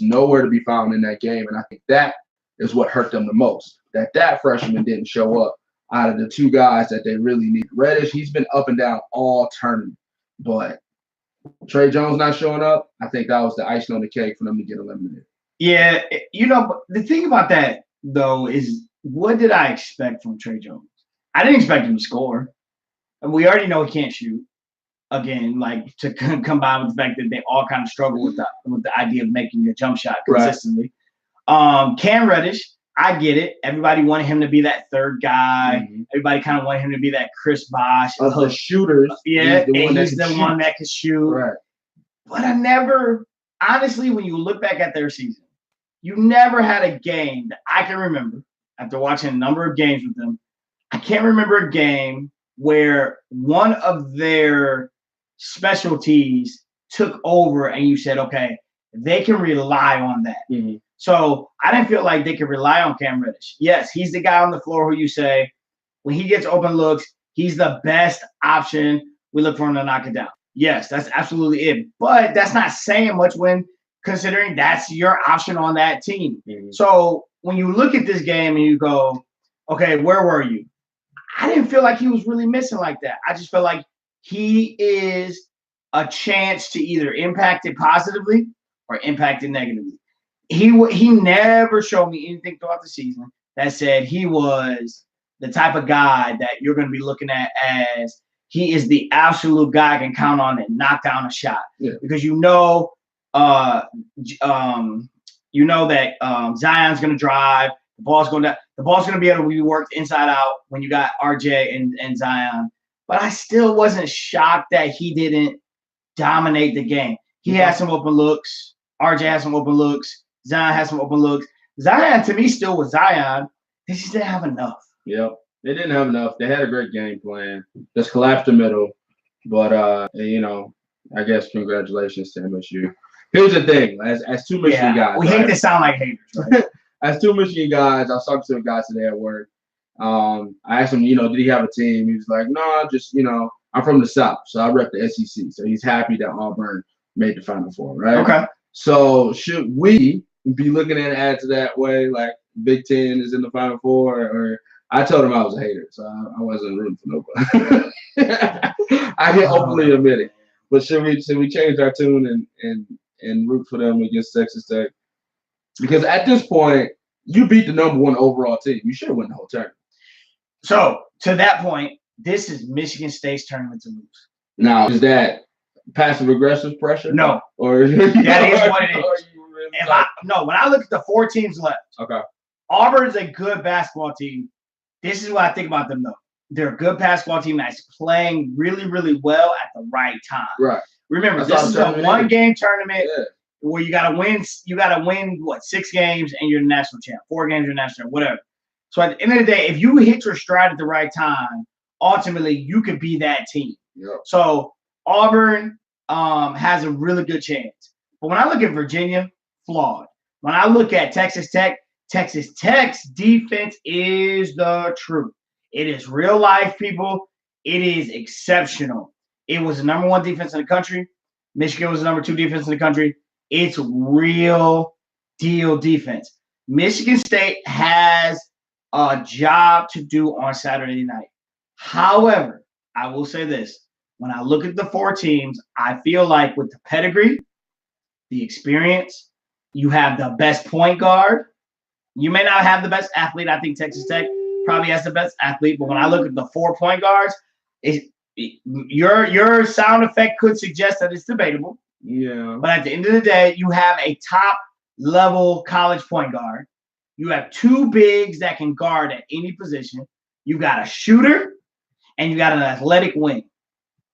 nowhere to be found in that game, and I think that is what hurt them the most. That freshman didn't show up out of the two guys that they really need. Reddish, he's been up and down all tournament, but Trey Jones not showing up, I think that was the icing on the cake for them to get eliminated. Yeah, the thing about that though is, what did I expect from Trey Jones? I didn't expect him to score. And we already know he can't shoot. Again, like to combine with the fact that they all kind of struggle with the idea of making a jump shot consistently. Right. Cam Reddish, I get it. Everybody wanted him to be that third guy. Mm-hmm. Everybody kind of wanted him to be that Chris Bosh. Of the shooters. Yeah, he's the one that can shoot. Right. But I never, honestly, when you look back at their season, you never had a game that I can remember, after watching a number of games with them, I can't remember a game where one of their specialties took over and you said, okay, they can rely on that. Mm-hmm. So I didn't feel like they could rely on Cam Reddish. Yes, he's the guy on the floor who you say, when he gets open looks, he's the best option. We look for him to knock it down. Yes, that's absolutely it. But that's not saying much when considering that's your option on that team. Mm-hmm. So when you look at this game and you go, okay, where were you? I didn't feel like he was really missing like that. I just felt like he is a chance to either impact it positively or impact it negatively. He never showed me anything throughout the season that said he was the type of guy that you're going to be looking at as he is the absolute guy I can count on and knock down a shot. Yeah. Because you know that Zion's going to drive. The ball's going to be able to be worked inside out when you got RJ and Zion. But I still wasn't shocked that he didn't dominate the game. He had some open looks. RJ had some open looks. Zion had some open looks. Zion, to me, still was Zion. They just didn't have enough. Yep. They didn't have enough. They had a great game plan. Just collapsed the middle. But, I guess congratulations to MSU. Here's the thing. As two Michigan guys. We hate to sound like haters, right? As two Michigan guys, I was talking to a guy today at work. I asked him, did he have a team? He was like, no, just, I'm from the South, so I rep the SEC. So he's happy that Auburn made the Final Four, right? Okay. So should we be looking at it that way, like Big Ten is in the Final Four? Or I told him I was a hater, so I wasn't rooting for nobody. I can openly admit it. But should we change our tune and root for them against Texas Tech? Because at this point, you beat the number one overall team. You should have won the whole tournament. So, to that point, this is Michigan State's tournament to lose. Now, is that passive-aggressive pressure? No. Or that is what it is. When I look at the 4 teams left, okay, Auburn's a good basketball team. This is what I think about them, though. They're a good basketball team that's playing really, really well at the right time. Right. Remember, this is a one-game tournament. Yeah. Where you gotta win what 6 games and you're the national champ, 4 games you're national champ, whatever. So at the end of the day, if you hit your stride at the right time, ultimately you could be that team. Yep. So Auburn has a really good chance. But when I look at Virginia, flawed. When I look at Texas Tech's defense is the truth. It is real life, people. It is exceptional. It was the number 1 defense in the country. Michigan was the number 2 defense in the country. It's real deal defense. Michigan State has a job to do on Saturday night. However, I will say this. When I look at the 4 teams, I feel like with the pedigree, the experience, you have the best point guard. You may not have the best athlete. I think Texas Tech probably has the best athlete. But when I look at the 4 point guards, your sound effect could suggest that it's debatable. Yeah. But at the end of the day, you have a top-level college point guard. You have 2 bigs that can guard at any position. You got a shooter, and you got an athletic wing.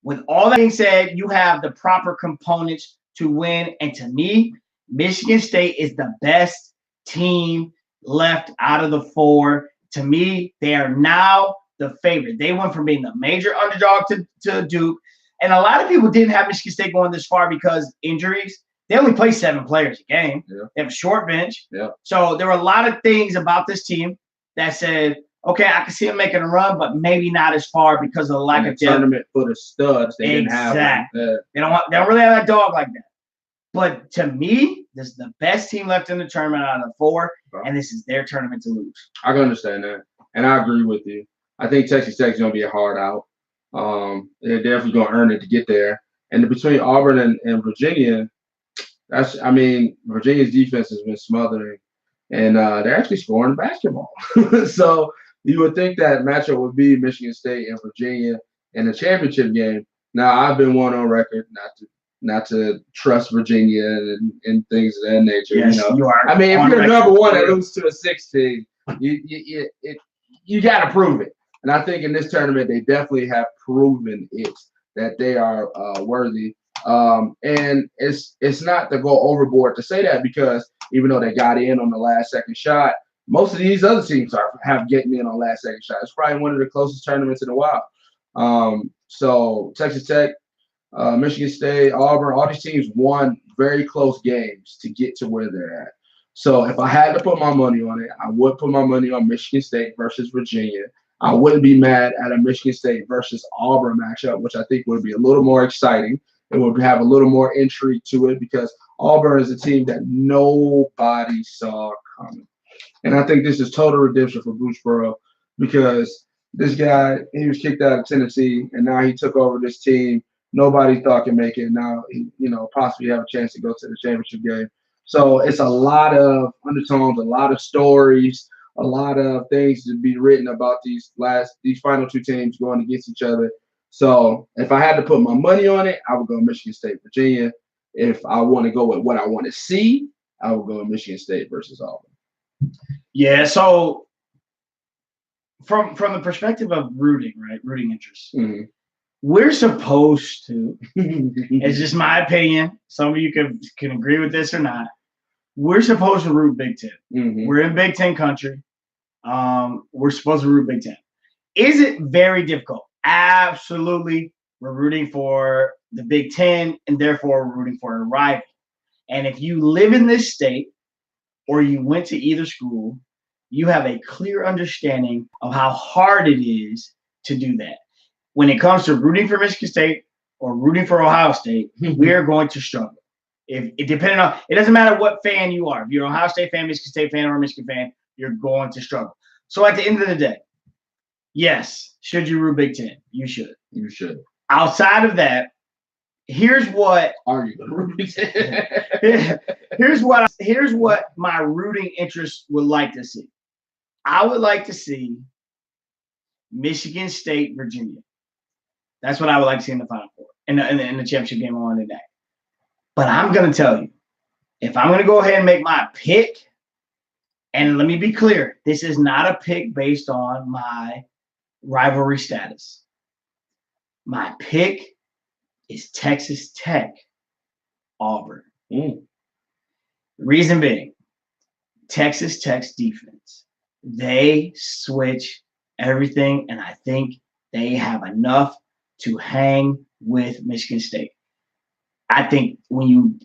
With all that being said, you have the proper components to win. And to me, Michigan State is the best team left out of the 4. To me, they are now the favorite. They went from being the major underdog to Duke. And a lot of people didn't have Michigan State going this far because injuries. They only play 7 players a game. Yeah. They have a short bench. Yeah. So there were a lot of things about this team that said, okay, I can see them making a run, but maybe not as far because of the lack of depth. Tournament for the studs. They didn't have one. They don't really have that dog like that. But to me, this is the best team left in the tournament out of the four, and this is their tournament to lose. I can understand that, and I agree with you. I think Texas Tech is going to be a hard out. They're definitely going to earn it to get there. And between Auburn and Virginia, Virginia's defense has been smothering, and they're actually scoring basketball. So you would think that matchup would be Michigan State and Virginia in the championship game. Now, I've been one on record not to trust Virginia and things of that nature. Yes, you are. I mean, if you're number one and lose to a 6 team, you got to prove it. And I think in this tournament, they definitely have proven it that they are worthy. And it's not to go overboard to say that, because even though they got in on the last second shot, most of these other teams have getting in on last second shot. It's probably one of the closest tournaments in a while. So Texas Tech, Michigan State, Auburn, all these teams won very close games to get to where they're at. So if I had to put my money on it, I would put my money on Michigan State versus Virginia. I wouldn't be mad at a Michigan State versus Auburn matchup, which I think would be a little more exciting. It would have a little more intrigue to it, because Auburn is a team that nobody saw coming. And I think this is total redemption for Bruce Pearl, because this guy, he was kicked out of Tennessee, and now he took over this team. Nobody thought could make it. Now, possibly have a chance to go to the championship game. So it's a lot of undertones, a lot of stories, a lot of things to be written about these final two teams going against each other. So if I had to put my money on it, I would go Michigan State, Virginia. If I want to go with what I want to see, I would go Michigan State versus Auburn. Yeah, so from the perspective of rooting interest, we're supposed to, it's just my opinion, some of you can agree with this or not, we're supposed to root Big Ten. We're in Big Ten country. We're supposed to root Big Ten. Is it very difficult? Absolutely. We're rooting for the Big Ten, and therefore we're rooting for a rival. And if you live in this state or you went to either school, you have a clear understanding of how hard it is to do that. When it comes to rooting for Michigan State or rooting for Ohio State, we are going to struggle. It doesn't matter what fan you are. If you're an Ohio State fan, Michigan State fan, or a Michigan fan, you're going to struggle. So at the end of the day, yes, should you root Big Ten? You should. You should. Outside of that, here's what are you going to root Big Ten? Here's what my rooting interest would like to see. I would like to see Michigan State, Virginia. That's what I would like to see in the Final Four, in the championship game on today. But I'm going to tell you, if I'm going to go ahead and make my pick, and let me be clear, this is not a pick based on my rivalry status. My pick is Texas Tech, Auburn. Reason being, Texas Tech's defense. They switch everything, and I think they have enough to hang with Michigan State. I think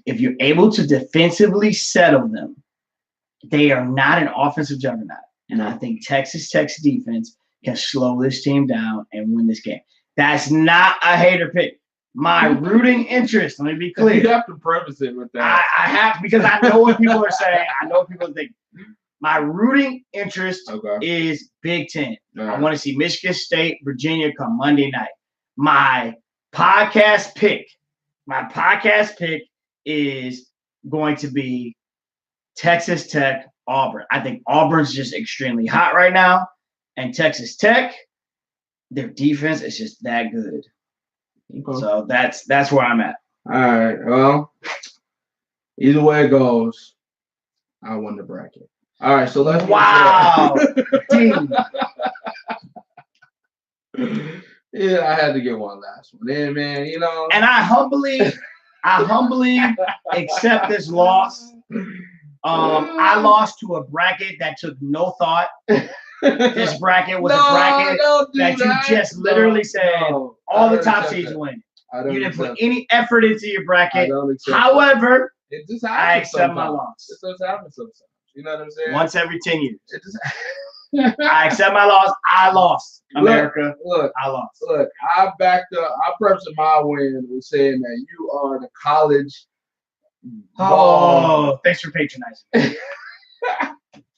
if you're able to defensively settle them, they are not an offensive juggernaut. And I think Texas Tech's defense can slow this team down and win this game. That's not a hater pick. My rooting interest, let me be clear. You have to preface it with that. I have, because I know what people are saying. I know what people think. My rooting interest is Big Ten. Right. I want to see Michigan State, Virginia come Monday night. My podcast pick is going to be Texas Tech, Auburn. I think Auburn's just extremely hot right now. And Texas Tech, their defense is just that good. Okay. So that's where I'm at. All right. Well, either way it goes, I won the bracket. All right. So let's. Wow. Yeah, I had to get one last one in, man. And I humbly accept this loss. I lost to a bracket that took no thought. This bracket was a bracket that you just literally said all the top seeds win. You didn't put any effort into your bracket. However, I accept my loss. It just happens sometimes. You know what I'm saying? Once every 10 years. I accept my loss. I lost. America. I lost. Look, I backed up. I prefaced my win with saying that you are the college Oh, thanks for patronizing.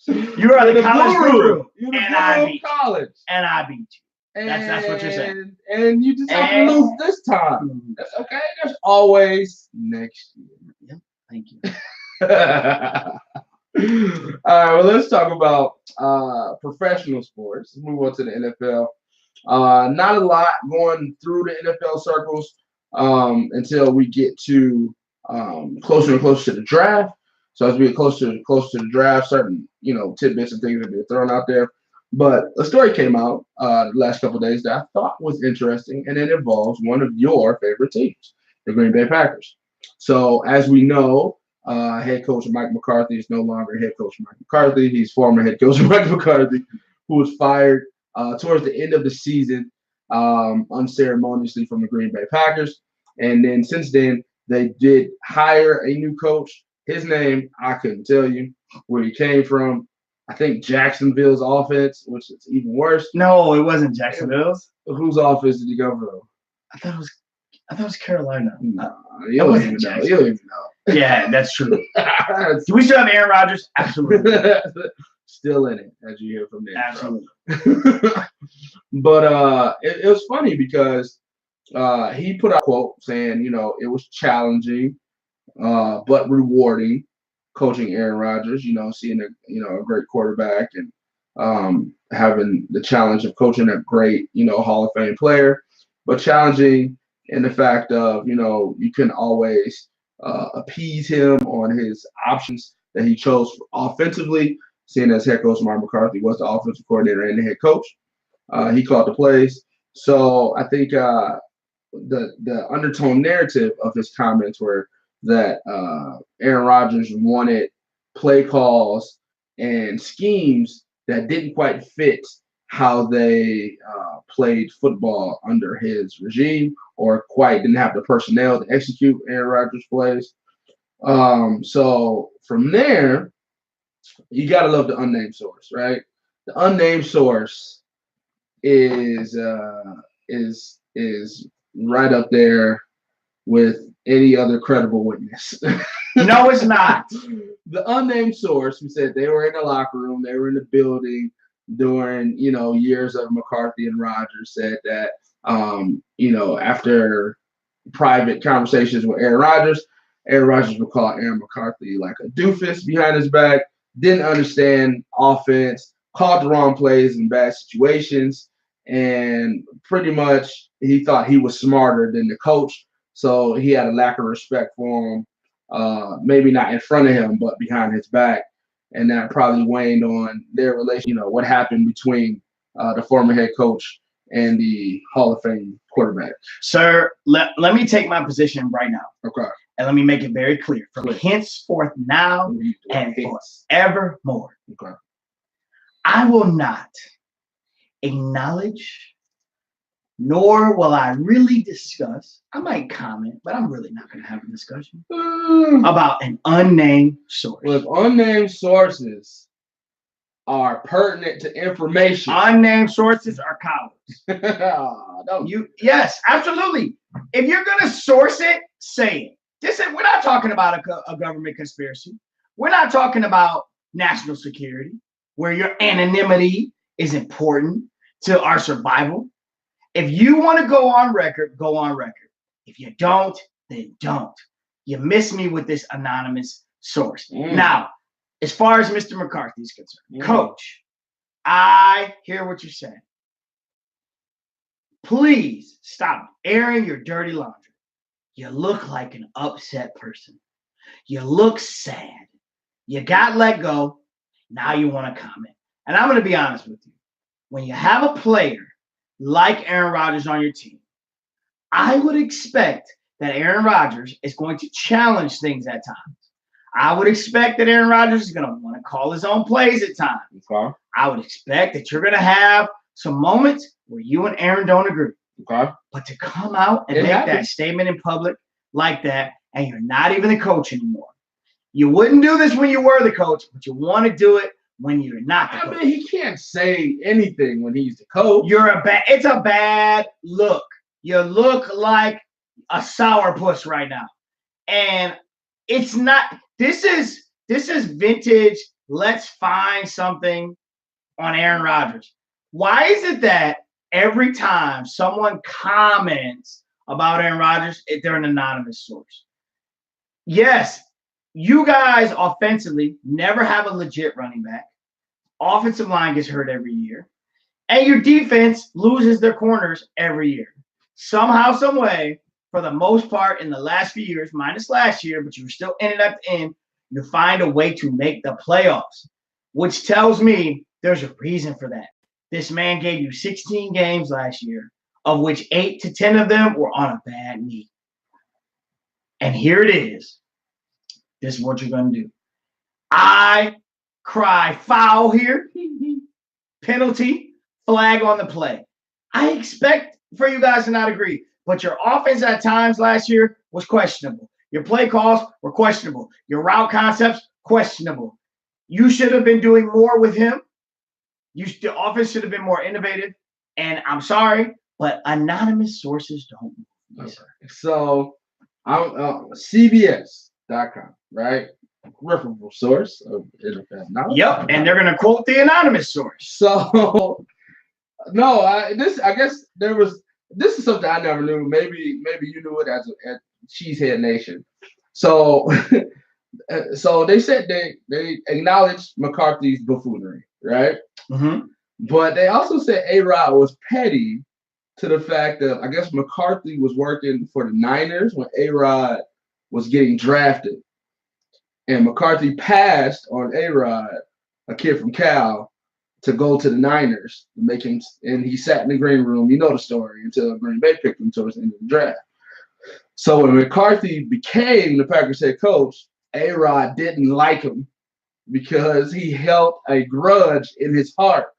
You are the college guru, You're the and guru I of beat college. and I beat you. That's what you're saying. And you just have to lose this time. That's okay. There's always next year. Yep. Thank you. All right, well, let's talk about professional sports. Let's move on to the NFL. Not a lot going through the NFL circles until we get to closer and closer to the draft. So as we get closer to the draft, certain tidbits and things are being thrown out there. But a story came out the last couple of days that I thought was interesting, and it involves one of your favorite teams, the Green Bay Packers. So as we know, head coach Mike McCarthy is no longer head coach Mike McCarthy. He's former head coach Mike McCarthy, who was fired towards the end of the season unceremoniously from the Green Bay Packers. And then since then, they did hire a new coach. His name, I couldn't tell you where he came from. I think Jacksonville's offense, which is even worse. No, it wasn't Jacksonville's. Whose offense did he go from? I thought it was Carolina. No, you don't even know. You don't even know. Yeah, that's true. Do we still have Aaron Rodgers? Absolutely. Still in it, as you hear from there. Absolutely. But it was funny because he put out a quote saying, it was challenging, but rewarding coaching Aaron Rodgers. Seeing a great quarterback and having the challenge of coaching a great Hall of Fame player, but challenging in the fact of you can always appease him on his options that he chose offensively. Seeing as head coach Mike McCarthy was the offensive coordinator and the head coach, he called the plays. So I think the undertone narrative of his comments were that Aaron Rodgers wanted play calls and schemes that didn't quite fit how they played football under his regime, or quite didn't have the personnel to execute Aaron Rodgers' plays. So from there, you gotta love the unnamed source, right? The unnamed source is right up there with any other credible witness. No, it's not. The unnamed source who said they were in the locker room, they were in the building during years of McCarthy and Rodgers, said that after private conversations with Aaron Rodgers would call Aaron McCarthy like a doofus behind his back, didn't understand offense, called the wrong plays in bad situations, and pretty much he thought he was smarter than the coach. So he had a lack of respect for him, maybe not in front of him, but behind his back. And that probably waned on their relation, what happened between the former head coach and the Hall of Fame quarterback. Sir, let me take my position right now. Okay. And let me make it very clear. From henceforth now and forevermore. Okay. I will not acknowledge, nor will I really discuss. I might comment, but I'm really not going to have a discussion about an unnamed source. Well, if unnamed sources are pertinent to information, unnamed sources are cowards. Yes, absolutely. If you're going to source it, say it. We're not talking about a government conspiracy. We're not talking about national security, where your anonymity is important to our survival. If you want to go on record, go on record. If you don't, then don't. You miss me with this anonymous source. Now, as far as Mr. McCarthy is concerned, Coach, I hear what you're saying. Please stop airing your dirty laundry. You look like an upset person. You look sad. You got let go. Now you want to comment. And I'm going to be honest with you. When you have a player like Aaron Rodgers on your team, I would expect that Aaron Rodgers is going to challenge things at times. I would expect that Aaron Rodgers is going to want to call his own plays at times. Okay. I would expect that you're going to have some moments where you and Aaron don't agree. Okay. But to come out and make that statement in public like that, and you're not even the coach anymore. You wouldn't do this when you were the coach, but you want to do it when you're not the coach. I mean, he can't say anything when he's the coach. It's a bad look. You look like a sourpuss right now. And It's not. This is vintage. Let's find something on Aaron Rodgers. Why is it that every time someone comments about Aaron Rodgers, they're an anonymous source? Yes, you guys offensively never have a legit running back. Offensive line gets hurt every year. And your defense loses their corners every year. Somehow, some way, for the most part in the last few years, minus last year, but you were still in it at the end, you find a way to make the playoffs, which tells me there's a reason for that. This man gave you 16 games last year, of which 8 to 10 of them were on a bad knee. And here it is. This is what you're going to do. I cry foul here. Penalty, flag on the play. I expect for you guys to not agree, but your offense at times last year was questionable. Your play calls were questionable. Your route concepts, questionable. You should have been doing more with him. The offense should have been more innovative. And I'm sorry, but anonymous sources don't move. Okay. So I'm CBS.com, right? Reputable source of NFL knowledge. Yep, and they're going to quote the anonymous source. So no, I guess this is something I never knew. Maybe you knew it as Cheesehead Nation. So so they said they acknowledged McCarthy's buffoonery, right? Mm-hmm. But they also said A-Rod was petty to the fact that I guess McCarthy was working for the Niners when A-Rod was getting drafted. And McCarthy passed on A-Rod, a kid from Cal, to go to the Niners, and he sat in the green room. You know the story, until Green Bay picked him towards the end of the draft. So when McCarthy became the Packers head coach, A-Rod didn't like him because he held a grudge in his heart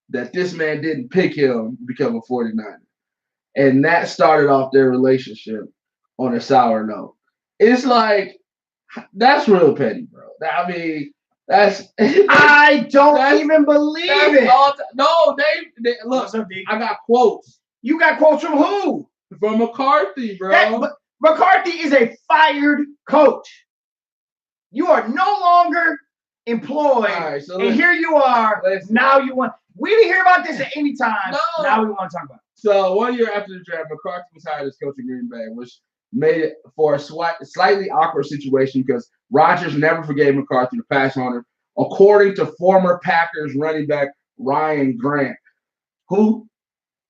that this man didn't pick him to become a 49er. And that started off their relationship on a sour note. It's like, that's real petty, bro. I mean, I don't even believe it. No, they look. I got quotes. You got quotes from who? From McCarthy, bro. McCarthy is a fired coach. You are no longer employed, right, and here you are. Now you want. We didn't hear about this at any time. No. Now we want to talk about it. So 1 year after the draft, McCarthy was hired as coach of Green Bay, which made it for a slightly awkward situation because Rodgers never forgave McCarthy the pass on him, according to former Packers running back Ryan Grant, who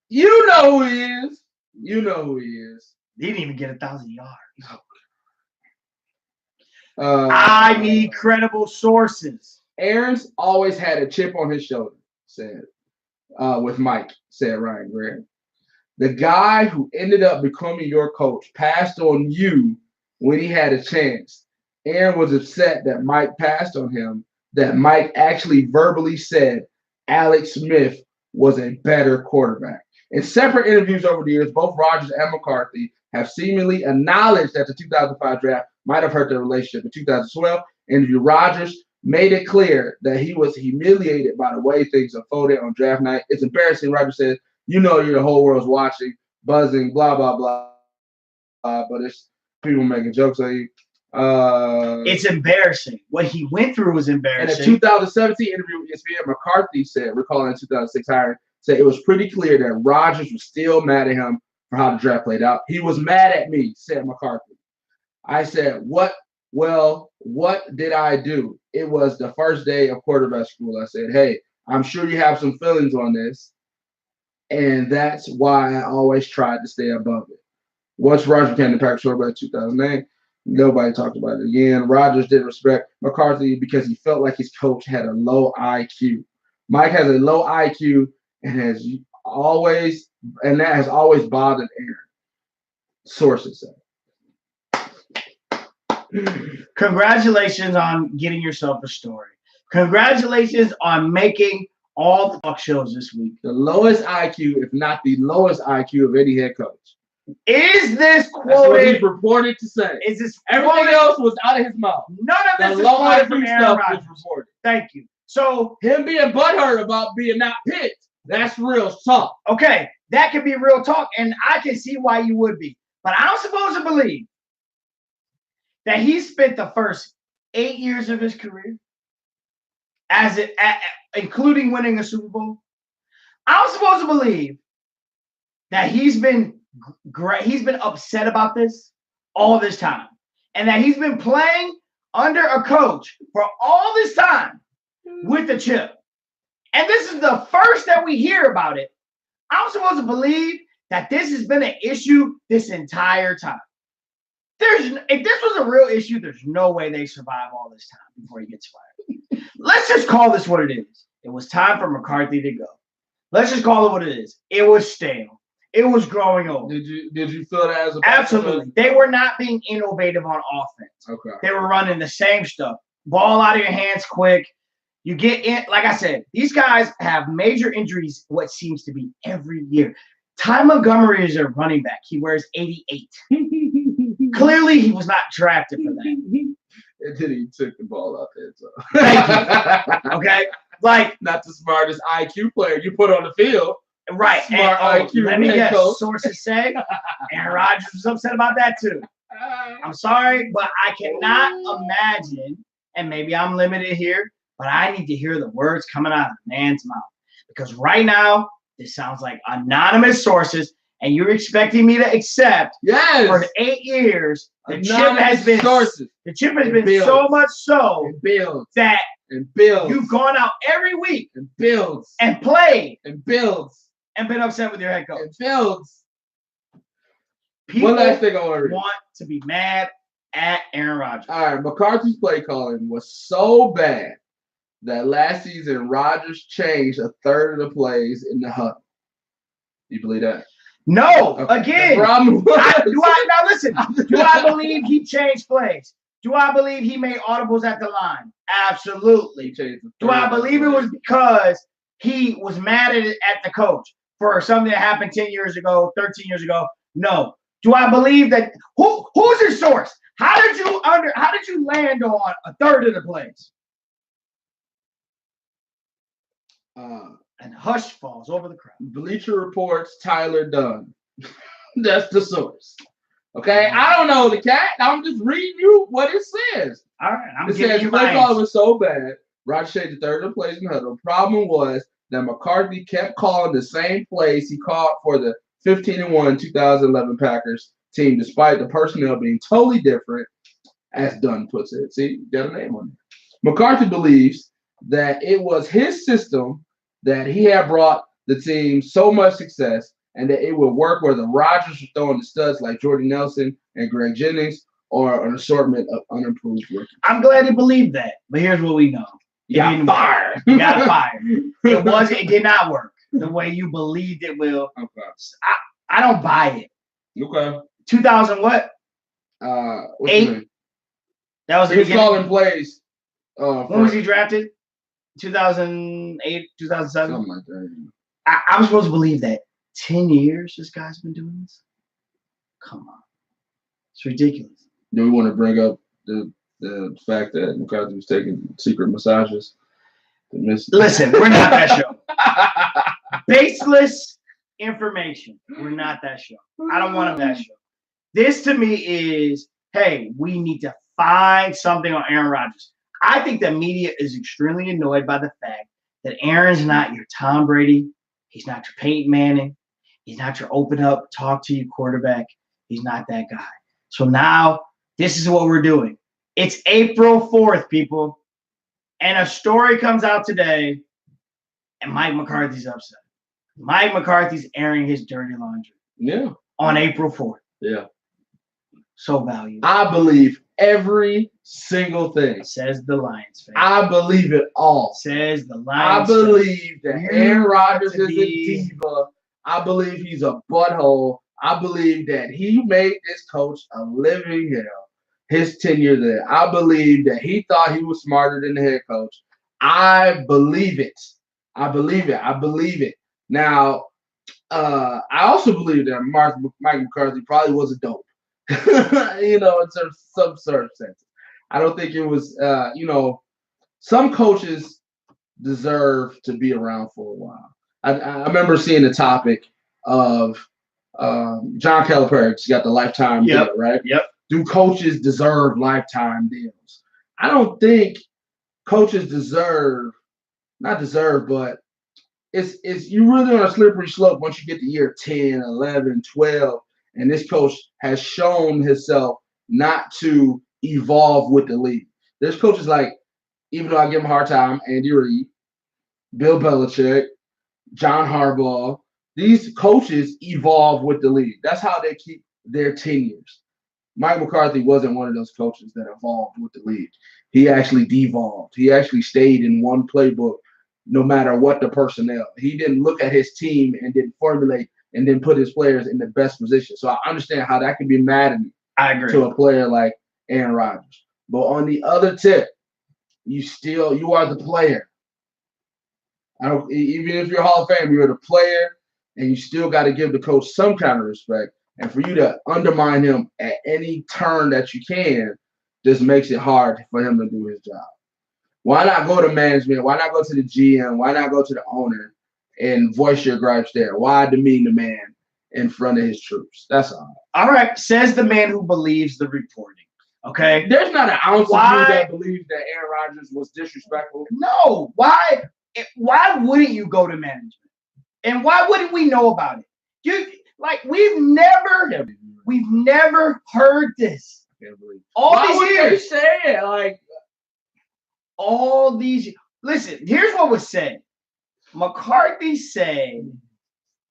you know who he is. You know who he is. He didn't even get 1,000 yards. I need credible sources. Aaron's always had a chip on his shoulder, said with Mike, said Ryan Grant. The guy who ended up becoming your coach passed on you when he had a chance. Aaron was upset that Mike passed on him, that Mike actually verbally said Alex Smith was a better quarterback. In separate interviews over the years, both Rodgers and McCarthy have seemingly acknowledged that the 2005 draft might have hurt their relationship. In 2012 interview, Rodgers made it clear that he was humiliated by the way things unfolded on draft night. It's embarrassing, Rodgers said. You know, the whole world's watching, buzzing, blah, blah, blah. But it's people making jokes on you. It's embarrassing. What he went through was embarrassing. In a 2017 interview with ESPN, McCarthy said, recalling the 2006 hiring, said it was pretty clear that Rodgers was still mad at him for how the draft played out. He was mad at me, said McCarthy. I said, what? Well, what did I do? It was the first day of quarterback school. I said, hey, I'm sure you have some feelings on this. And that's why I always tried to stay above it. Once Rodgers became the Packers quarterback in 2008, nobody talked about it again. Rodgers didn't respect McCarthy because he felt like his coach had a low IQ. Mike has a low IQ and that has always bothered Aaron. Sources say. Congratulations on getting yourself a story. Congratulations on making all the talk shows this week. The lowest IQ, if not the lowest IQ of any head coach. Is this quoted? That's what he's reported to say. Is this everything quoted? else was out of his mouth? None of this the is low quoted from IQ Aaron stuff Rodgers. was reported. Thank you. So him being butthurt about being not picked, that's real talk. Okay, that could be real talk, and I can see why you would be. But I'm supposed to believe that he spent the first 8 years of his career, including winning a Super Bowl, I'm supposed to believe that he's been great. He's been upset about this all this time, and that he's been playing under a coach for all this time with the chip. And this is the first that we hear about it. I'm supposed to believe that this has been an issue this entire time. If this was a real issue, there's no way they survive all this time before he gets fired. Let's just call this what it is. It was time for McCarthy to go. Let's just call it what it is. It was stale. It was growing old. Did you feel that as a Absolutely. They were not being innovative on offense. Okay. They were running the same stuff. Ball out of your hands quick. You get in. Like I said, these guys have major injuries, what seems to be every year. Ty Montgomery is a running back. He wears 88. Clearly, he was not drafted for that. And then he took the ball out there. So. Thank you. Okay? Like, not the smartest IQ player you put on the field. Right. Smart IQ. Let me guess. Sources say Aaron Rodgers was upset about that too. I'm sorry, but I cannot imagine, and maybe I'm limited here, but I need to hear the words coming out of the man's mouth. Because right now, this sounds like anonymous sources, and you're expecting me to accept for the 8 years the chip has been so much so that you've gone out every week and builds and played and builds and been upset with your head coach. And builds. People one last thing I want to be mad at Aaron Rodgers. All right, McCarthy's play calling was so bad that last season Rodgers changed a third of the plays in the huddle. You believe that? No. Okay. Again, now listen. Do I believe he changed plays? Do I believe he made audibles at the line? Absolutely. Do I believe it was because he was mad at the coach for something that happened 10 years ago, 13 years ago? No. Do I believe that? Who's your source? How did you land on a third of the plays? And hush falls over the crowd. Bleacher Report's Tyler Dunn. That's the source. Okay, I don't know the cat. I'm just reading you what it says. All right, it says play calling was so bad. Rodgers changed the third of the plays in the huddle. The problem was that McCarthy kept calling the same plays he called for the 15-1 2011 Packers team, despite the personnel being totally different, as Dunn puts it. See, got a name on it. McCarthy believes that it was his system that he had brought the team so much success and that it would work whether Rodgers was throwing the studs like Jordy Nelson and Greg Jennings or an assortment of unimproved rookies. I'm glad he believed that, but here's what we know. You got fired. You got fired. It did not work the way you believed it will. Okay. I don't buy it. Okay. 2000 what? 8. That was he was calling plays. When was he drafted? 2008, 2007? Something like that. I'm supposed to believe that 10 years this guy's been doing this? Come on. It's ridiculous. Do we want to bring up the fact that McCarthy was taking secret massages? Listen, we're not that show. Baseless information. We're not that show. I don't want that show. This to me is, hey, we need to find something on Aaron Rodgers. I think the media is extremely annoyed by the fact that Aaron's not your Tom Brady. He's not your Peyton Manning. He's not your open up, talk to you quarterback. He's not that guy. So now this is what we're doing. It's April 4th, people. And a story comes out today, and Mike McCarthy's upset. Mike McCarthy's airing his dirty laundry. Yeah. On April 4th. Yeah. So valuable. I believe every single thing. Says the Lions fan. I believe it all. Says the Lions I believe that Aaron Rodgers is a diva. I believe he's a butthole. I believe that he made this coach a living hell his tenure there. I believe that he thought he was smarter than the head coach. I believe it. I believe it. I believe it. Now, I also believe that Mike McCarthy probably was a dope. In some sort of sense. I don't think it was, some coaches deserve to be around for a while. I remember seeing the topic of John Calipari. He's got the lifetime deal, right? Yep. do coaches deserve lifetime deals? I don't think coaches not deserve, but it's you really on a slippery slope once you get to year 10, 11, 12, and this coach has shown himself not to evolve with the league. There's coaches like, even though I give him a hard time, Andy Reid, Bill Belichick, John Harbaugh. These coaches evolve with the league. That's how they keep their tenures. Mike McCarthy wasn't one of those coaches that evolved with the league. He actually devolved. He actually stayed in one playbook no matter what the personnel. He didn't look at his team and didn't formulate and then put his players in the best position. So I understand how that can be maddening to a player like Aaron Rodgers. But on the other tip, you are the player. Even if you're Hall of Fame, you're the player, and you still got to give the coach some kind of respect. And for you to undermine him at any turn that you can just makes it hard for him to do his job. Why not go to management? Why not go to the GM? Why not go to the owner and voice your gripes there? Why demean the man in front of his troops? That's all. All right, says the man who believes the reporting. Okay? There's not an ounce of you that believes that Aaron Rodgers was disrespectful. No. Why wouldn't you go to management? And why wouldn't we know about it? We've never heard this. I can't believe it. All these years. They say it? Like, all these. Listen, here's what was said. McCarthy said,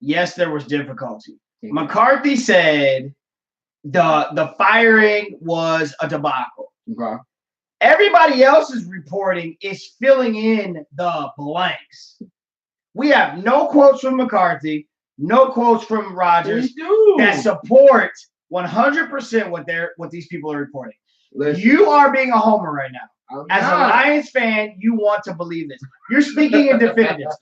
yes, there was difficulty. McCarthy said the firing was a debacle. Okay. Everybody else's reporting is filling in the blanks. We have no quotes from McCarthy, no quotes from Rodgers that support 100% what these people are reporting. Listen, you are being a homer right now. As a Lions fan, you want to believe this. You're speaking in definitives.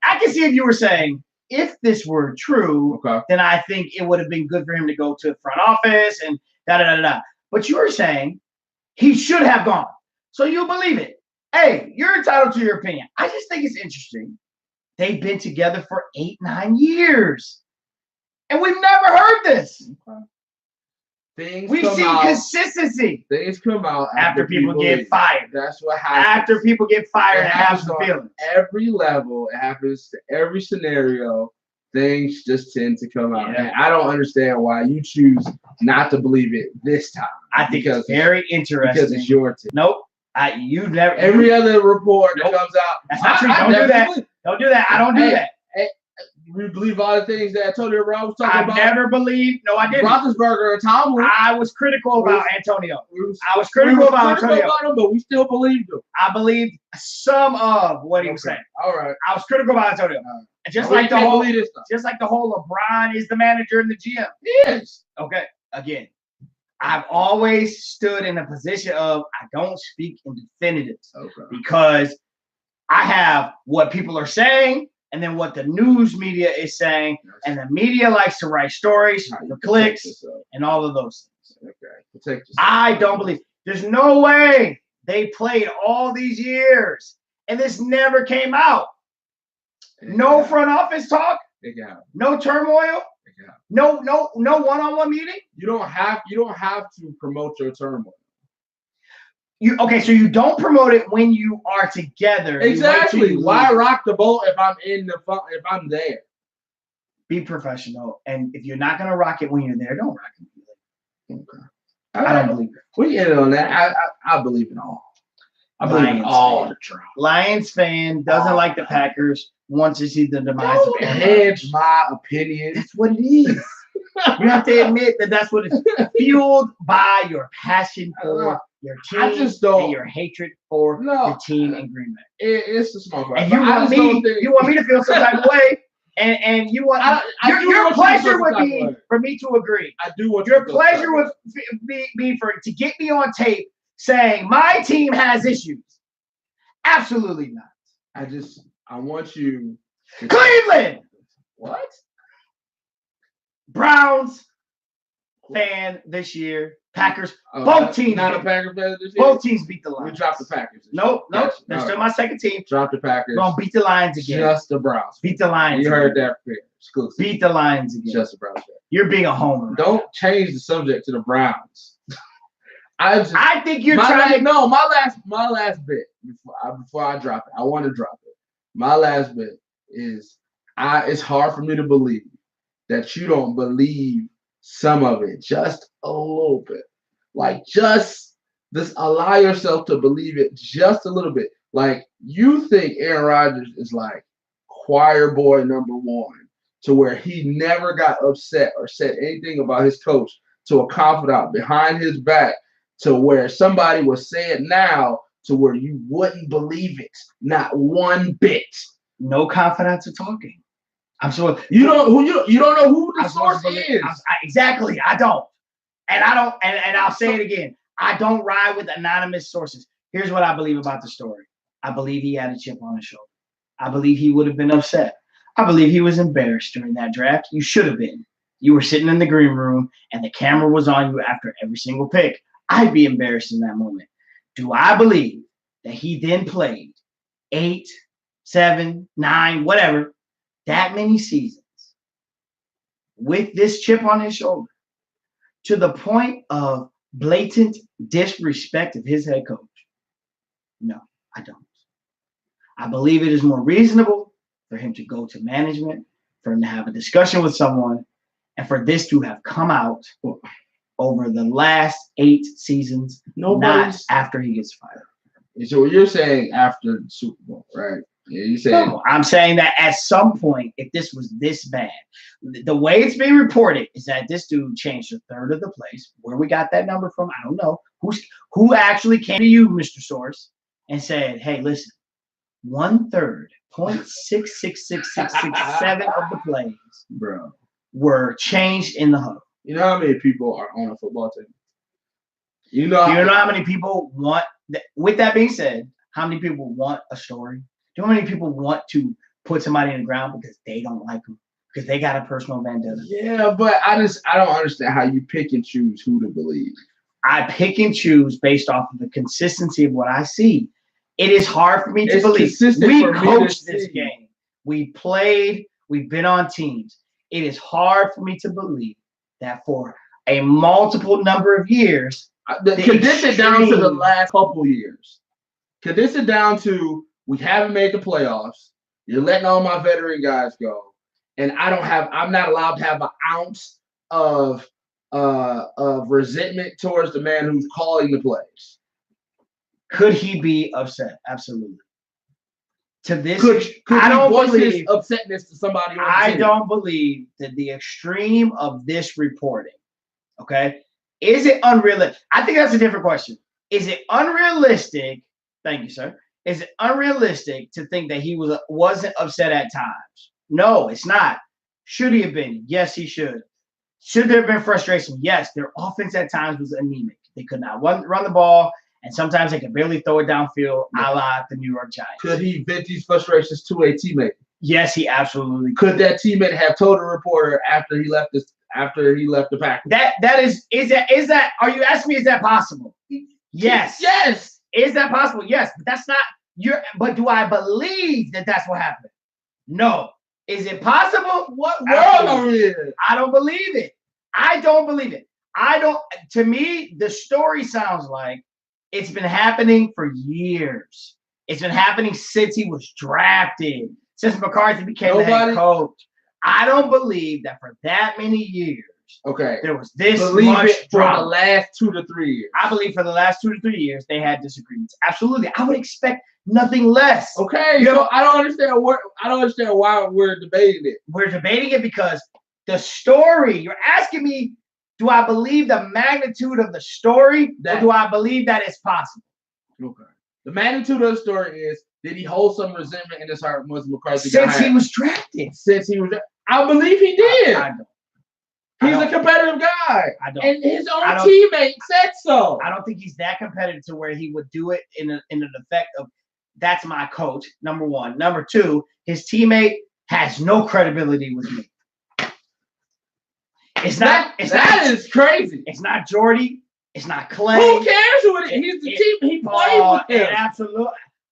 I can see if you were saying, if this were true, then I think it would have been good for him to go to the front office and da-da-da-da. But you were saying he should have gone. So you believe it. Hey, you're entitled to your opinion. I just think it's interesting. They've been together for 8-9 years. And we've never heard this. We've seen consistency. Things come out after people get fired. That's what happens. After people get fired, it happens on feelings. Every level, it happens to every scenario. Things just tend to come out. And I don't understand why you choose not to believe it this time. I think it's very interesting. Because it's your team. Nope. You've never. Every other report that comes out. That's not true. Don't do that. Don't do that. I don't do that. You believe all the things that Antonio Brown was talking about? I never believed. No, I didn't. Roethlisberger and Tomlin. I was critical about Antonio. I was critical about Antonio. About him, but we still believed him. I believed some of what he was saying. All right. I was critical about Antonio. Just like the whole LeBron is the manager and the GM. He is. Okay. Again, I've always stood in a position of I don't speak in definitives because I have what people are saying and then what the news media is saying, and the media likes to write stories for clicks and all of those things. Okay. I don't believe there's no way they played all these years and this never came out. No front office talk. No turmoil. No one-on-one meeting. You don't have to promote your turmoil. So you don't promote it when you are together. Exactly. Why rock the boat if I'm there? Be professional, and if you're not gonna rock it when you're there, don't rock it. Okay. I don't believe it. We end on that. I believe in all. I believe in all the drama. Lions fan doesn't like the Packers. Wants to see the demise of Aaron Rodgers. My opinion. That's what it is. You have to admit that's what it's fueled by your passion for your team and your hatred for the team in Green Bay. It's the small part. And you want me to feel some type of way, and you want your pleasure would be for me to agree. I do want your pleasure would be to get me on tape saying my team has issues. Absolutely not. I want you to Cleveland. What? Browns fan this year. Packers. Both teams. Not a Packer fan this year. Both teams beat the Lions. We dropped the Packers. Nope. They're still my second team. Drop the Packers. We're gonna beat the Lions again. Just the Browns. Beat the Lions. You heard that exclusive. Beat the Lions again. Just the Browns. You're being a homer. Don't change the subject to the Browns. I think you're my trying to. No, my last bit before I drop it. I want to drop it. My last bit is it's hard for me to believe that you don't believe some of it just a little bit. Like just allow yourself to believe it just a little bit. Like you think Aaron Rodgers is like choir boy number one to where he never got upset or said anything about his coach to a confidant behind his back to where somebody was saying now to where you wouldn't believe it, not one bit. No confidants are talking. I'm so you don't know who the source is. Exactly, I don't, and I'll say it again. I don't ride with anonymous sources. Here's what I believe about the story. I believe he had a chip on his shoulder. I believe he would have been upset. I believe he was embarrassed during that draft. You should have been. You were sitting in the green room and the camera was on you after every single pick. I'd be embarrassed in that moment. Do I believe that he then played 8, 7, 9, whatever, that many seasons with this chip on his shoulder to the point of blatant disrespect of his head coach? No, I don't. I believe it is more reasonable for him to go to management, for him to have a discussion with someone, and for this to have come out over the last 8 seasons, not after he gets fired. So you're saying after the Super Bowl, right? Yeah, you saying no, I'm saying that at some point, if this was this bad, the way it's being reported is that this dude changed a third of the place. Where we got that number from, I don't know. Who actually came to you, Mr. Source, and said, "Hey, listen, 1/3, 0.666667 of the plays, bro, were changed in the huddle." You know how many people are on a football team? Do you know how many people want? With that being said, how many people want a story? Do you know how many people want to put somebody in the ground because they don't like them, because they got a personal vendetta? Yeah, but I don't understand how you pick and choose who to believe. I pick and choose based off of the consistency of what I see. It is hard for me to believe. We coached this game. We played. We've been on teams. It is hard for me to believe that for a multiple number of years. Condense it down to the last couple years. Condense it down to we haven't made the playoffs. You're letting all my veteran guys go, and I'm not allowed to have an ounce of resentment towards the man who's calling the plays. Could he be upset? Absolutely. To this, could I don't believe his upsetness to somebody. I don't believe that the extreme of this reporting. Okay, is it unrealistic? I think that's a different question. Is it unrealistic? Thank you, sir. Is it unrealistic to think that he wasn't upset at times? No, it's not. Should he have been? Yes, he should. Should there have been frustration? Yes. Their offense at times was anemic. They could not run the ball, and sometimes they could barely throw it downfield, a la the New York Giants. Could he vent these frustrations to a teammate? Yes, he absolutely could. That teammate have told a reporter after he left the Packers? Is that? Are you asking me? Is that possible? Yes. Yes. Is that possible? Yes, but that's not But do I believe that that's what happened? No. Is it possible? What world are we in? I don't believe it. I don't believe it. To me, the story sounds like it's been happening for years. It's been happening since he was drafted, since McCarthy became the head coach. I don't believe that for that many years. Okay. There was this much drama. For the last 2 to 3 years. I believe for the last 2 to 3 years they had disagreements. Absolutely. I would expect nothing less. Okay. So I don't understand why we're debating it. We're debating it because the story, you're asking me, do I believe the magnitude of the story or do I believe that it's possible? Okay. The magnitude of the story is, did he hold some resentment in his heart once McCarthy Since he was drafted. I believe he did. I don't. He's a competitive guy. I don't. And his own teammate said so. I don't think he's that competitive to where he would do it in an effect of, that's my coach, number one. Number two, his teammate has no credibility with me. That is crazy. It's not Jordy. It's not Clay. Who cares who it is? He's the team. He plays with him.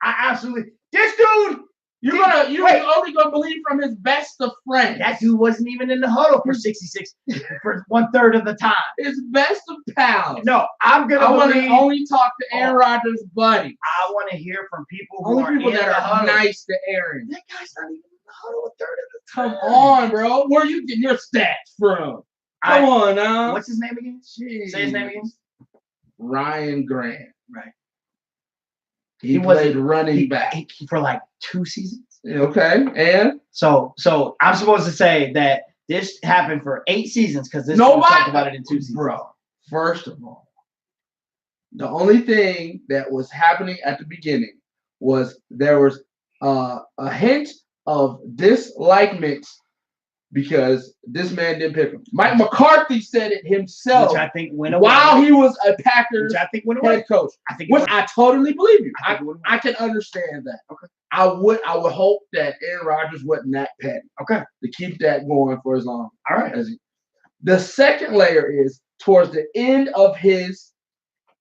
Absolutely. This dude You're only gonna believe from his best of friends. That dude wasn't even in the huddle for 66 for 1/3 of the time. His best of pals. No, I want to only talk to Aaron Rodgers' buddy. I want to hear from people who only are people in that the are huddle. Nice to Aaron. That guy's not even in the huddle 1/3 of the Come time. on, bro. Where are you getting your stats from? Come on now. What's his name again? Jeez. Say his name again. Ryan Grant. Right. He played running back for like 2 seasons. Okay, and so I'm supposed to say that this happened for 8 seasons because this we talked about it in 2 seasons. Bro, first of all, the only thing that was happening at the beginning was there was a hint of dislikeness because this man didn't pick him. Mike McCarthy said it himself. Which I think went away. While he was a Packers head coach. I totally believe you. I can understand that. Okay. I would hope that Aaron Rodgers wasn't that petty. Okay. To keep that going for as long. All right. The second layer is towards the end of his.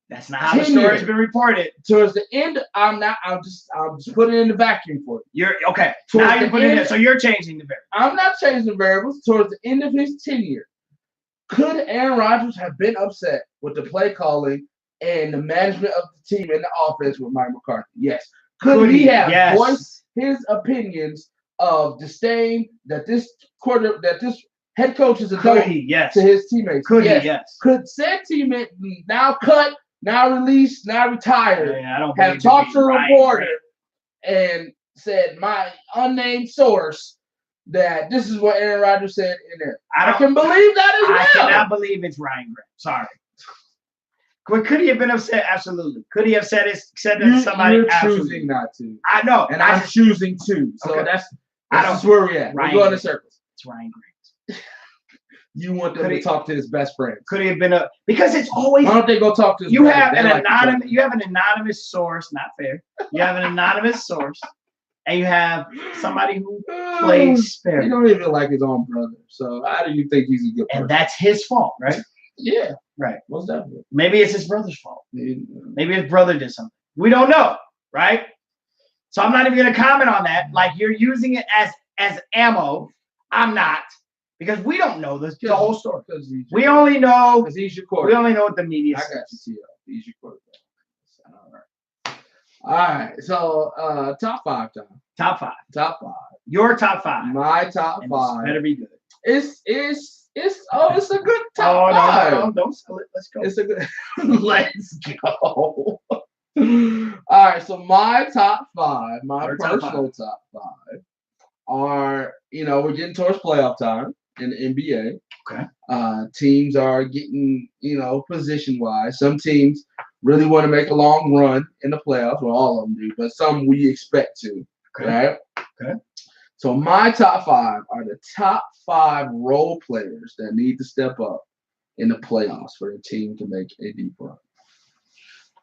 That's not how the story's been reported. Towards the end, I'm just putting it in the vacuum for you. You're okay. Now you're putting it in. So you're changing the variables. I'm not changing the variables. Towards the end of his tenure, could Aaron Rodgers have been upset with the play calling and the management of the team and the offense with Mike McCarthy? Yes. Could he have voiced his opinions of disdain that this head coach is a dope to his teammates? Could he? Yes. Could said teammate now cut, now released, now retired, have talked to a reporter and said my unnamed source that this is what Aaron Rodgers said in there? I can believe that as well. I cannot believe it's Ryan Grant. Sorry. Could he have been upset? Absolutely. Could he have said it to somebody? You're Absolutely. choosing not to. I know. And I'm choosing to. So that's where we're at. We're going in circles. It's Ryan Grant. You want them to talk to his best friend. Could he have been because it's always. Why don't they go talk to his You have an anonymous. You have an anonymous source. Not fair. You have an anonymous source, and you have somebody who plays sparingly. He don't even like his own brother. So how do you think he's a good person? And that's his fault, right? Yeah. Right. What's that? Maybe it's his brother's fault. Maybe his brother did something. We don't know, right? So I'm not even going to comment on that. Like you're using it as ammo. I'm not, because we don't know the whole story. We only know because he's your quarterback. We only know what the media says. I got you, T.O. He's your quarterback. All right. So top 5, Tom. Top 5. Top 5. Your top 5. My top 5. Better be good. It's a good top 5. No, don't sell it. Let's go. It's a good. Let's go. All right, so my top 5, my personal top 5 are, we're getting towards playoff time in the NBA. Okay. Teams are getting, position wise. Some teams really want to make a long run in the playoffs. Well, all of them do, but some we expect to. Okay. Right. Okay. So my top 5 are the top 5 role players that need to step up in the playoffs for the team to make a deep run.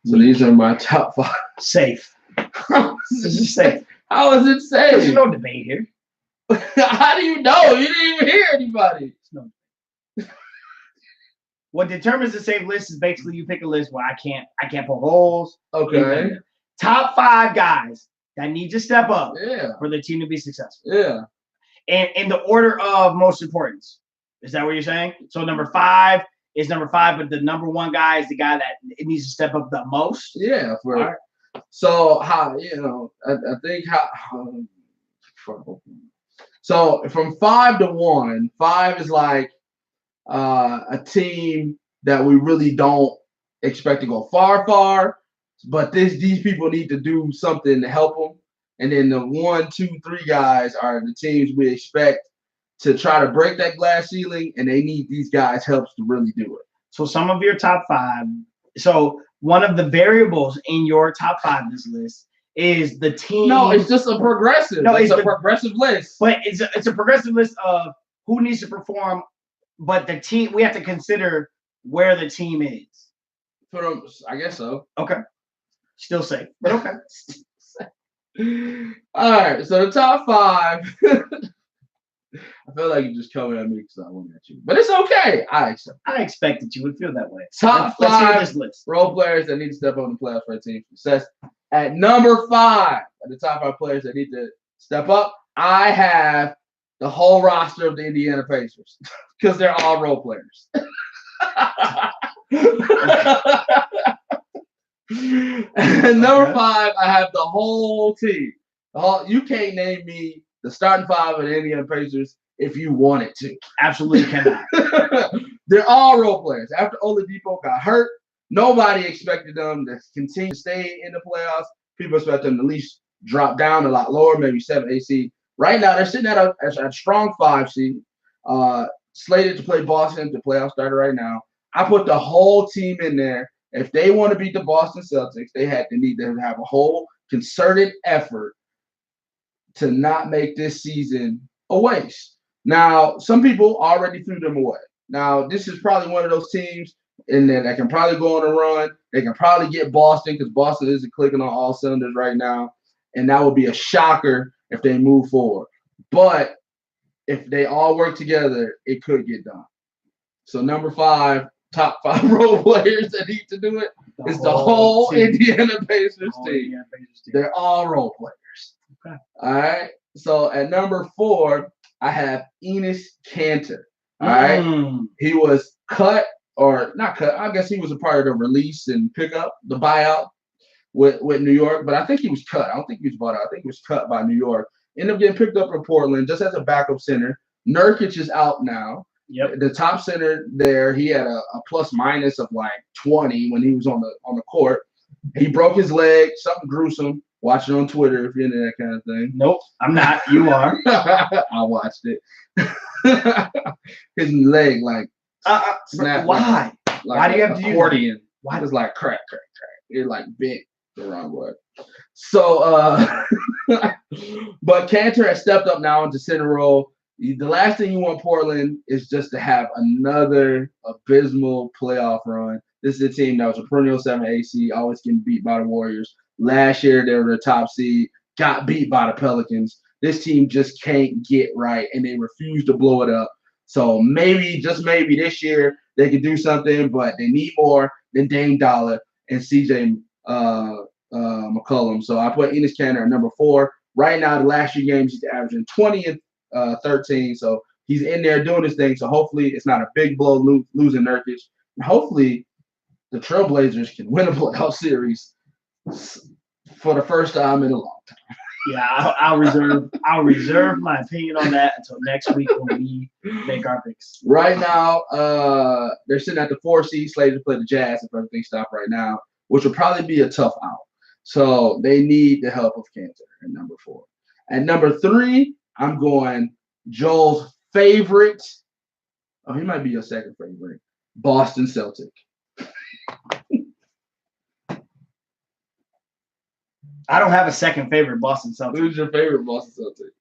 So these are my top 5. Safe. This is safe. How is it safe? There's no debate here. How do you know? You didn't even hear anybody. No. What determines the safe list is basically you pick a list where I can't put holes. Okay. Top 5 guys that need to step up for the team to be successful. Yeah. And in the order of most importance. Is that what you're saying? So number 5 is number 5, but the number 1 guy is the guy that it needs to step up the most. Yeah. So how I think so from 5 to 1, 5 is like a team that we really don't expect to go far, but these people need to do something to help them. And then the 1, 2, 3 guys are the teams we expect to try to break that glass ceiling, and they need these guys' helps to really do it. So some of your top 5. So one of the variables in your top 5 this list is the team. No, it's just a progressive. No, it's a progressive list. But it's a progressive list of who needs to perform. But the team, we have to consider where the team is. I guess so. Okay. Still safe, but okay. All right. So the top 5. I feel like you're just coming at me because I went at you, but it's okay. I expected you would feel that way. Top 5 role players that need to step up in the playoffs for a team success. At number 5, at the top 5 players that need to step up. I have the whole roster of the Indiana Pacers because they're all role players. And number 5, I have the whole team. You can't name me the starting 5 of the Indiana Pacers if you wanted to. Absolutely cannot. They're all role players. After Oladipo got hurt, nobody expected them to continue to stay in the playoffs. People expect them to at least drop down a lot lower, maybe 7, 8 seed. Right now, they're sitting at a strong 5 seed, slated to play Boston. The playoff starter right now. I put the whole team in there. If they want to beat the Boston Celtics, they need to have a whole concerted effort to not make this season a waste. Now, some people already threw them away. Now, this is probably one of those teams in there that can probably go on a run. They can probably get Boston because Boston isn't clicking on all cylinders right now. And that would be a shocker if they move forward. But if they all work together, it could get done. So number 5, top 5 role players that need to do it is the whole Indiana Pacers team. They're all role players. Okay. All right. So at number 4, I have Enes Kanter. All right. He was cut or not cut. I guess he was a part of the release and pickup, the buyout with New York. But I think he was cut. I don't think he was bought out. I think he was cut by New York. Ended up getting picked up in Portland just as a backup center. Nurkic is out now. Yep. The top center there, he had a plus minus of like 20 when he was on the court. He broke his leg, something gruesome. Watch it on Twitter if you're into that kind of thing. Nope, I'm not. You are. I watched it. His leg like snapped. Why? Like why do you have to use accordion? Why does like crack? It like bent the wrong way. So, but Kanter has stepped up now into center role. The last thing you want Portland is just to have another abysmal playoff run. This is a team that was a perennial 7 AC, always getting beat by the Warriors. Last year, they were the top seed, got beat by the Pelicans. This team just can't get right, and they refuse to blow it up. So maybe, just maybe this year, they can do something, but they need more than Dame Dollar and CJ McCollum. So I put Enes Kanter at number 4. Right now, the last few games, he's averaging 20 and 13. So he's in there doing his thing. So hopefully it's not a big blow losing Nurkic. And hopefully the Trailblazers can win a playoff series for the first time in a long time. Yeah, I'll reserve my opinion on that until next week when we make our picks. Right now, they're sitting at the 4 seed, slated to play the Jazz if everything stopped right now, which will probably be a tough out. So they need the help of Kanter at number 4. At number 3, I'm going Joel's favorite. Oh, he might be your second favorite. Boston Celtic. I don't have a second favorite Boston Celtic. Who's your favorite Boston Celtic?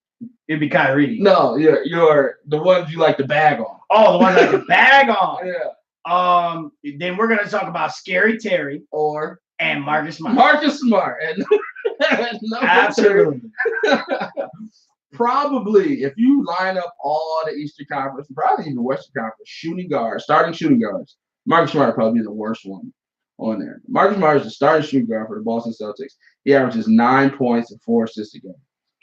It'd be Kyrie. No, you're the ones you like to bag on. Oh, the ones I like to bag on. Yeah. Then we're gonna talk about Scary Terry and Marcus Smart. Marcus Smart. Absolutely. Probably, if you line up all the Eastern Conference, probably even Western Conference, starting shooting guards, Marcus Smart would probably be the worst one on there. Marcus Smart is the starting shooting guard for the Boston Celtics. He averages 9 points and 4 assists a game,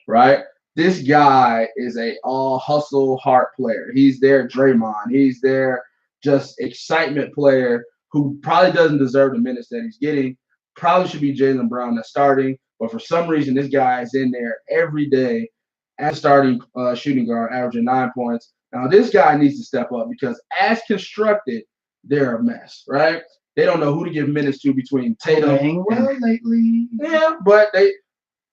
right? This guy is a all hustle heart player. He's their Draymond. He's their just excitement player who probably doesn't deserve the minutes that he's getting. Probably should be Jaylen Brown that's starting, but for some reason this guy is in there every day as starting shooting guard, averaging 9 points. Now this guy needs to step up because as constructed, they're a mess, right? They don't know who to give minutes to between Tatum. Playing well lately. Yeah, but they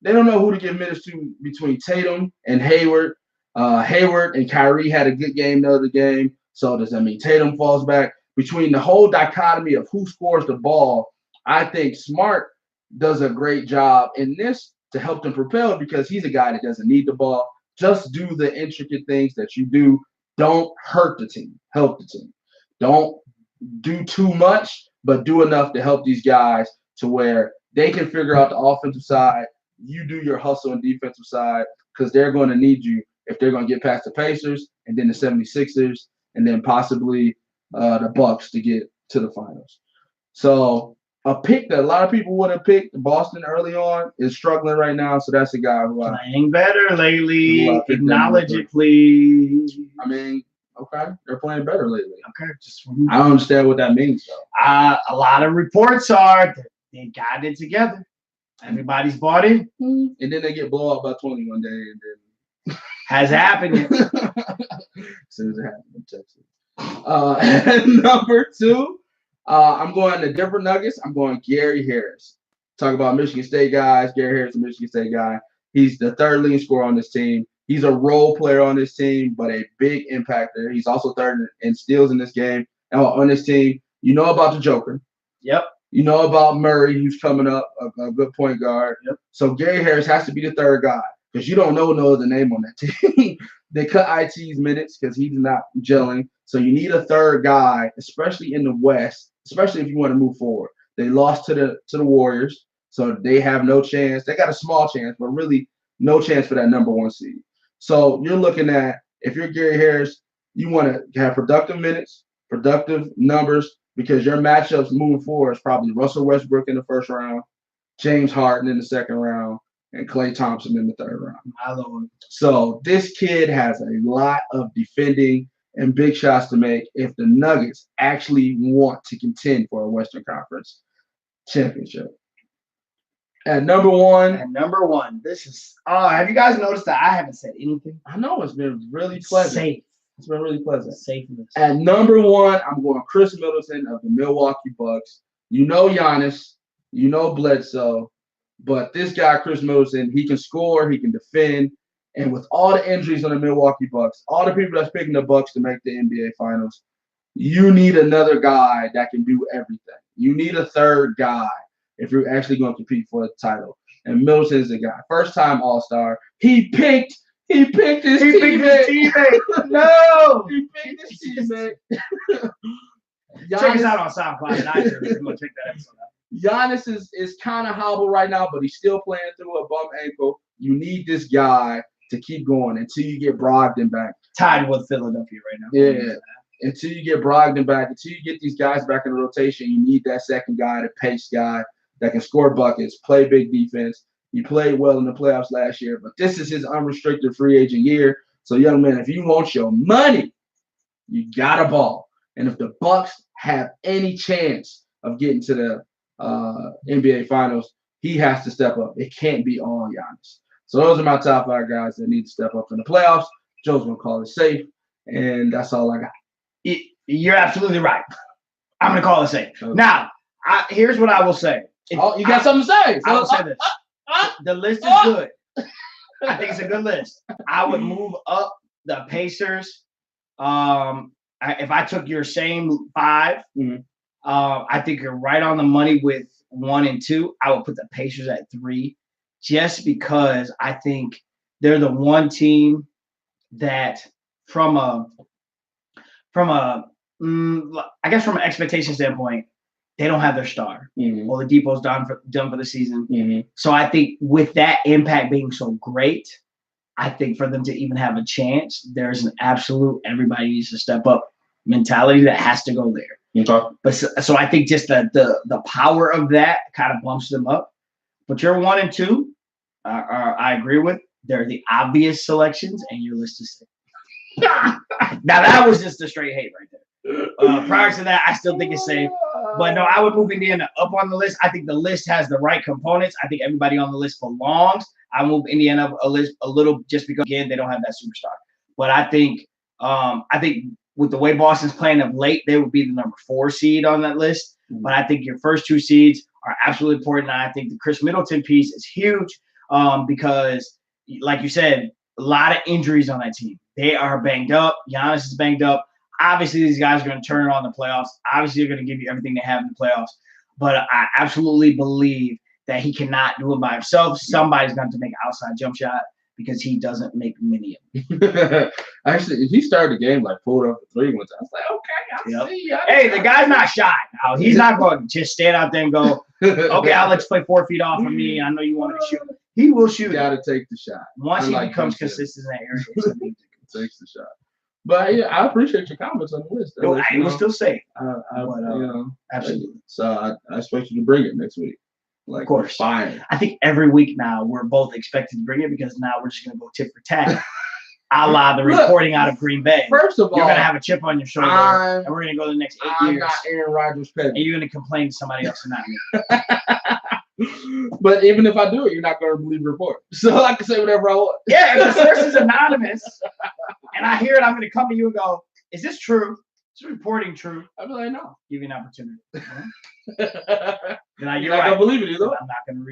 don't know who to give minutes to between Tatum and Hayward. Hayward and Kyrie had a good game the other game. So does that mean Tatum falls back? Between the whole dichotomy of who scores the ball, I think Smart does a great job in this to help them propel because he's a guy that doesn't need the ball. Just do the intricate things that you do. Don't hurt the team. Help the team. Don't do too much, but do enough to help these guys to where they can figure out the offensive side. You do your hustle and defensive side because they're going to need you if they're going to get past the Pacers and then the 76ers and then possibly the Bucks to get to the finals. So a pick that a lot of people would have picked, Boston early on, is struggling right now. So that's a guy who playing better lately. Who I picked Acknowledge them it, please. I mean, okay, they're playing better lately. Okay, just I don't understand what that means though. a lot of reports are that they got it together. Everybody's bought in. And then they get blown up by 20 one day, and then Has happened. as soon as it happened in Texas. And number 2, I'm going to Denver Nuggets. I'm going Gary Harris. Talk about Michigan State guys. Gary Harris, a Michigan State guy. He's the 3rd leading scorer on this team. He's a role player on this team, but a big impactor. He's also 3rd in steals in this game. On this team, you know about the Joker. Yep. You know about Murray, who's coming up, a good point guard. Yep. So Gary Harris has to be the 3rd guy because you don't know no other name on that team. They cut IT's minutes because he's not gelling. So you need a 3rd guy, especially in the West, especially if you want to move forward. They lost to the Warriors, so they have no chance. They got a small chance, but really no chance for that number 1 seed. So you're looking at, if you're Gary Harris, you want to have productive minutes, productive numbers, because your matchups moving forward is probably Russell Westbrook in the 1st round, James Harden in the 2nd round, and Klay Thompson in the 3rd round. My Lord. So this kid has a lot of defending and big shots to make if the Nuggets actually want to contend for a Western Conference championship. At number 1. And number 1, this is. Oh, have you guys noticed that I haven't said anything? I know it's been really pleasant. Safe. It's been really pleasant. Safeness. At number 1, I'm going Chris Middleton of the Milwaukee Bucks. You know Giannis. You know Bledsoe. But this guy, Chris Middleton, he can score. He can defend. And with all the injuries on the Milwaukee Bucks, all the people that's picking the Bucks to make the NBA Finals, you need another guy that can do everything. You need a 3rd guy if you're actually going to compete for the title. And Middleton is the guy. 1st-time All-Star. He picked his teammate. No. He picked his teammate. Check us out on SoundCloud and iTunes. We're going to check that episode out. Giannis is kind of hobbled right now, but he's still playing through a bum ankle. You need this guy to keep going until you get Brogdon back. Tied with Philadelphia right now. Yeah. Until you get Brogdon back, until you get these guys back in the rotation, you need that 2nd guy, the pace guy that can score buckets, play big defense. He played well in the playoffs last year, but this is his unrestricted free agent year. So, young man, if you want your money, you got to ball. And if the Bucks have any chance of getting to the NBA Finals, he has to step up. It can't be all Giannis. So those are my top 5 guys that need to step up in the playoffs. Joe's going to call it safe, and that's all I got. You're absolutely right. I'm going to call it safe. Okay. Now, here's what I will say. You got something to say? I will say this. The list is good. I think it's a good list. I would move up the Pacers. If I took your same 5, I think you're right on the money with 1 and 2. I would put the Pacers at 3, just because I think they're the one team that, from an expectation standpoint, they don't have their star. Oladipo's done for the season. So I think with that impact being so great, I think for them to even have a chance, there's an absolute everybody needs to step up mentality that has to go there. Okay. But so I think just the power of that kind of bumps them up. But your 1 and 2, I agree with. They're the obvious selections, and your list is safe. Now that was just a straight hate right there. Prior to that, I still think it's safe. But no, I would move Indiana up on the list. I think the list has the right components. I think everybody on the list belongs. I move Indiana up a little just because, again, they don't have that superstar. But I think with the way Boston's playing of late, they would be the number 4 seed on that list. But I think your first 2 seeds are absolutely important. And I think the Chris Middleton piece is huge because, like you said, a lot of injuries on that team. They are banged up. Giannis is banged up. Obviously, these guys are going to turn it on the playoffs. Obviously, they're going to give you everything they have in the playoffs. But I absolutely believe that he cannot do it by himself. Somebody's going to make an outside jump shot because he doesn't make many of them. Actually, he started the game like pulled up for 3 once. I was like, okay, I see. Hey, the guy's not shy. Now, he's not going to just stand out there and go, okay, I'll let you play 4 feet off of me. I know you want to shoot. He will shoot. Got to take the shot. Once he becomes consistent in that area. Takes the shot. But yeah, I appreciate your comments on the list. No, I will still say, absolutely. absolutely. So I expect you to bring it next week. Like, of course. Fire. I think every week now we're both expected to bring it because now we're just going to go tit for tat. A la the reporting out of Green Bay. First of all, you're going to have a chip on your shoulder, and we're going to go the next 8 years. I'm not Aaron Rodgers petty. And you're going to complain to somebody else and not me. But even if I do it, you're not going to believe the report. So I can say whatever I want. Yeah, if the source is anonymous and I hear it, I'm going to come to you and go, is this true? Is reporting true? I'll be like, no. Give you an opportunity. Then you're not gonna believe it either. I'm not gonna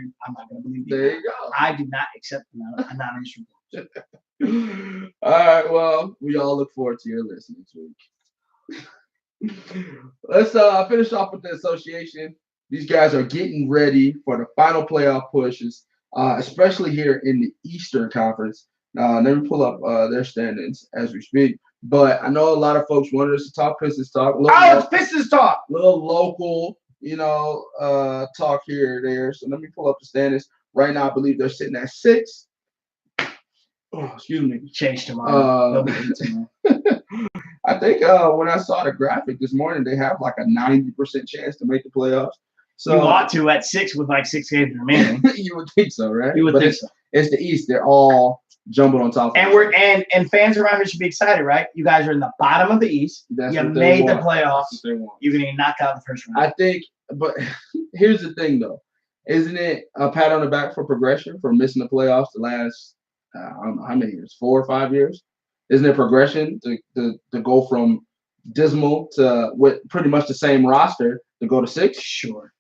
believe it. There you go. I do not accept anonymous reports. All right. Well, we all look forward to your list next week. Let's finish off with the association. These guys are getting ready for the final playoff pushes, especially here in the Eastern Conference. Let me pull up their standings as we speak. But I know a lot of folks wanted us to talk Pistons talk. It's Pistons talk. Little local, talk here or there. So let me pull up the standings. Right now, I believe they're sitting at 6. Oh, excuse me. Change tomorrow. I think when I saw the graphic this morning, they have like a 90% chance to make the playoffs. So you ought to at 6 with like 6 games remaining. You would think so, right? You would think so. It's the East. They're all jumbled on top. And fans around here should be excited, right? You guys are in the bottom of the East. You made the playoffs. You're going to knock out the first round. I think, but here's the thing, though. Isn't it a pat on the back for progression for missing the playoffs the last, I don't know how many years, 4 or 5 years? Isn't it progression to go from dismal to with pretty much the same roster to go to 6? Sure.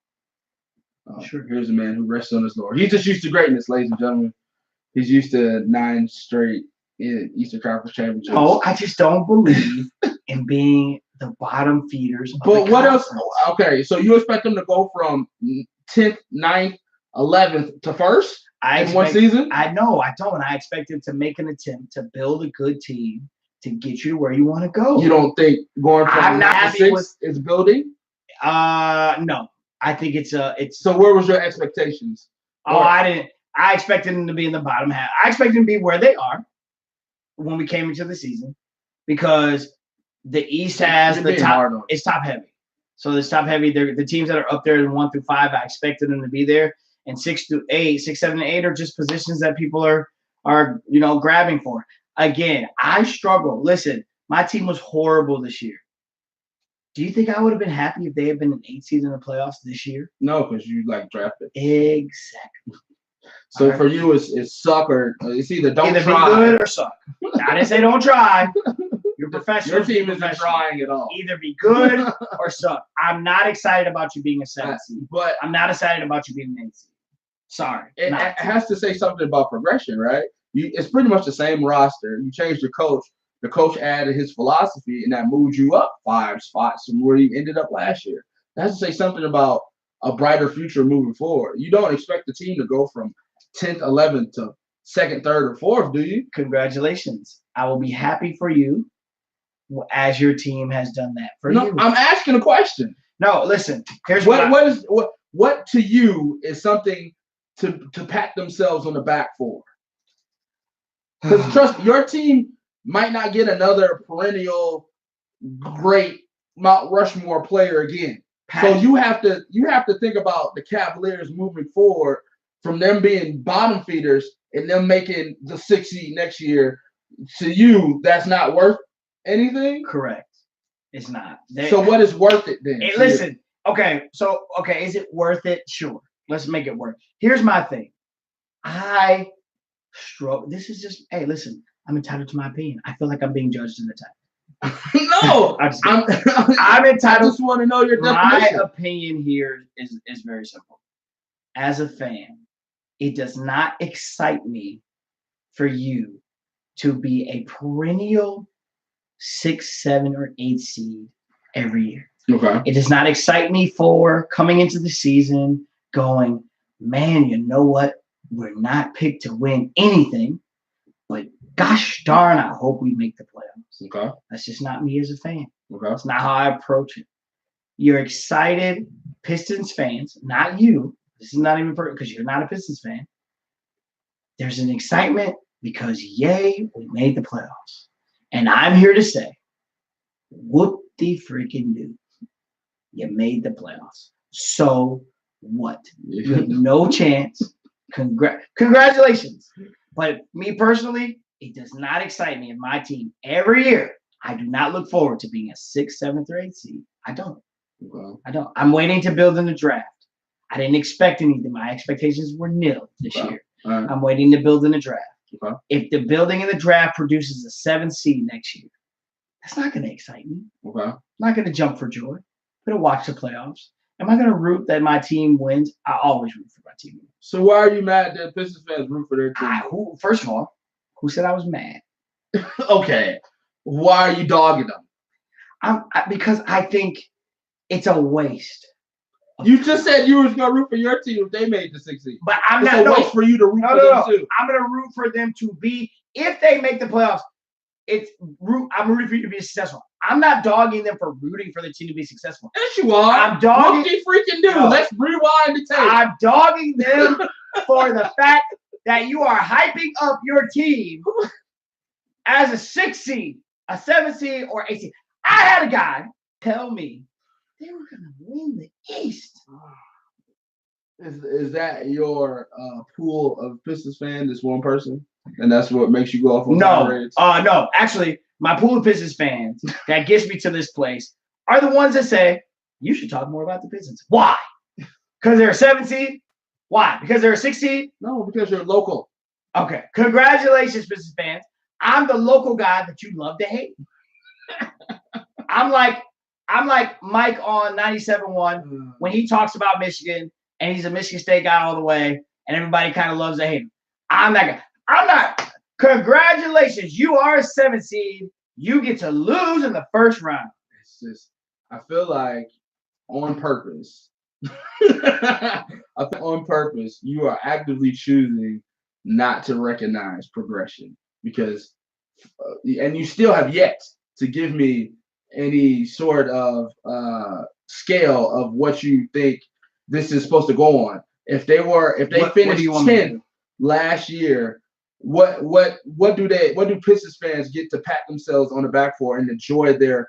Sure. Here's a man who rests on his laurels. He's just used to greatness, ladies and gentlemen. He's used to 9 straight Eastern Conference championships. No, I just don't believe in being the bottom feeders. But what else? Okay, so you expect them to go from 10th, 9th, 11th to 1st in one season? I know, I don't. I expect them to make an attempt to build a good team to get you to where you want to go. You don't think going from I'm not happy 6 is building? No. I think it's. So where was your expectations? I didn't. I expected them to be in the bottom half. I expected them to be where they are when we came into the season because the East has the top. It's top heavy. So it's top heavy. They're the teams that are up there in 1 through 5. I expected them to be there, and 6 through 8, 6, 7, and 8 are just positions that people are grabbing for. Again, I struggle. Listen, my team was horrible this year. Do you think I would have been happy if they had been an 8 seed in the playoffs this year? No, because you drafted. Exactly. So for you, it's suck or it's either try. Be good or suck. I didn't say don't try. You're professional. Your team isn't trying at all. Either be good or suck. I'm not excited about you being a 7 seed, but I'm not excited about you being an 8 seed. Sorry. It has to say something about progression, right? It's pretty much the same roster. You changed your coach. The coach added his philosophy, and that moved you up 5 spots from where you ended up last year. That has to say something about a brighter future moving forward. You don't expect the team to go from 10th, 11th to 2nd, 3rd, or 4th, do you? Congratulations. I will be happy for you as your team has done that for you. No, I'm asking a question. No, listen. Here's what to you is something to pat themselves on the back for? Because trust me, your team might not get another perennial great Mount Rushmore player again. So you have to think about the Cavaliers moving forward from them being bottom feeders and them making the 6th seed next year. To you, that's not worth anything? Correct. It's not. So what is worth it then? Hey, listen. Okay. So, is it worth it? Sure. Let's make it work. Here's my thing. I struggle. This is just, hey, listen, I'm entitled to my opinion. I feel like I'm being judged in the time. No, I'm entitled. I just want to know your definition. My opinion here is very simple. As a fan, it does not excite me for you to be a perennial 6, 7, or 8 seed every year. Okay. It does not excite me for coming into the season going, man, you know what? We're not picked to win anything, but gosh darn, I hope we make the playoffs. Okay. That's just not me as a fan. Okay. That's not how I approach it. You're excited Pistons fans, not you. This is not even because you're not a Pistons fan. There's an excitement because, yay, we made the playoffs. And I'm here to say, whoop-de-freaking-do. You made the playoffs. So what? You have no chance. Congratulations. But me personally, it does not excite me in my team every year. I do not look forward to being a 6th, 7th, or 8th seed. I don't. Well, I don't. I'm waiting to build in the draft. I didn't expect anything. My expectations were nil this year. right. I'm waiting to build in the draft. Okay. If the building in the draft produces a 7th seed next year, that's not going to excite me. Okay. I'm not going to jump for joy. I'm going to watch the playoffs. Am I going to root that my team wins? I always root for my team. So why are you mad that Pistons fans root for their team? First of all, who said I was mad? Okay. Why are you dogging them? Because I think it's a waste. You just said you was gonna root for your team if they made the 6th seed. But I'm it's not. a waste for you to root for them too. I'm gonna root for them to be if they make the playoffs. I'm rooting for you to be successful. I'm not dogging them for rooting for the team to be successful. Yes, you are. I'm dogging. What do you freaking do? No. Let's rewind the tape. I'm dogging them for the fact that you are hyping up your team as a 6th seed, a 7th seed, or 8th seed. I had a guy tell me they were going to win the East. Is that your pool of Pistons fans? This one person, and that's what makes you go off on tirades? No. Actually, my pool of Pistons fans that gets me to this place are the ones that say you should talk more about the Pistons. Why? Because they're a 7th seed. Why? Because they're a 6th seed. No, because you're local. Okay. Congratulations, Pistons fans. I'm the local guy that you love to hate. I'm like Mike on 97.1 when he talks about Michigan and he's a Michigan State guy all the way and everybody kind of loves to hate him. I'm that guy. I'm not. Congratulations. You are a 7th seed. You get to lose in the first round. It's just, I feel like on purpose, on purpose, you are actively choosing not to recognize progression because, and you still have yet to give me any sort of scale of what you think this is supposed to go on. If they finished 10th last year, what do Pistons fans get to pat themselves on the back for and enjoy their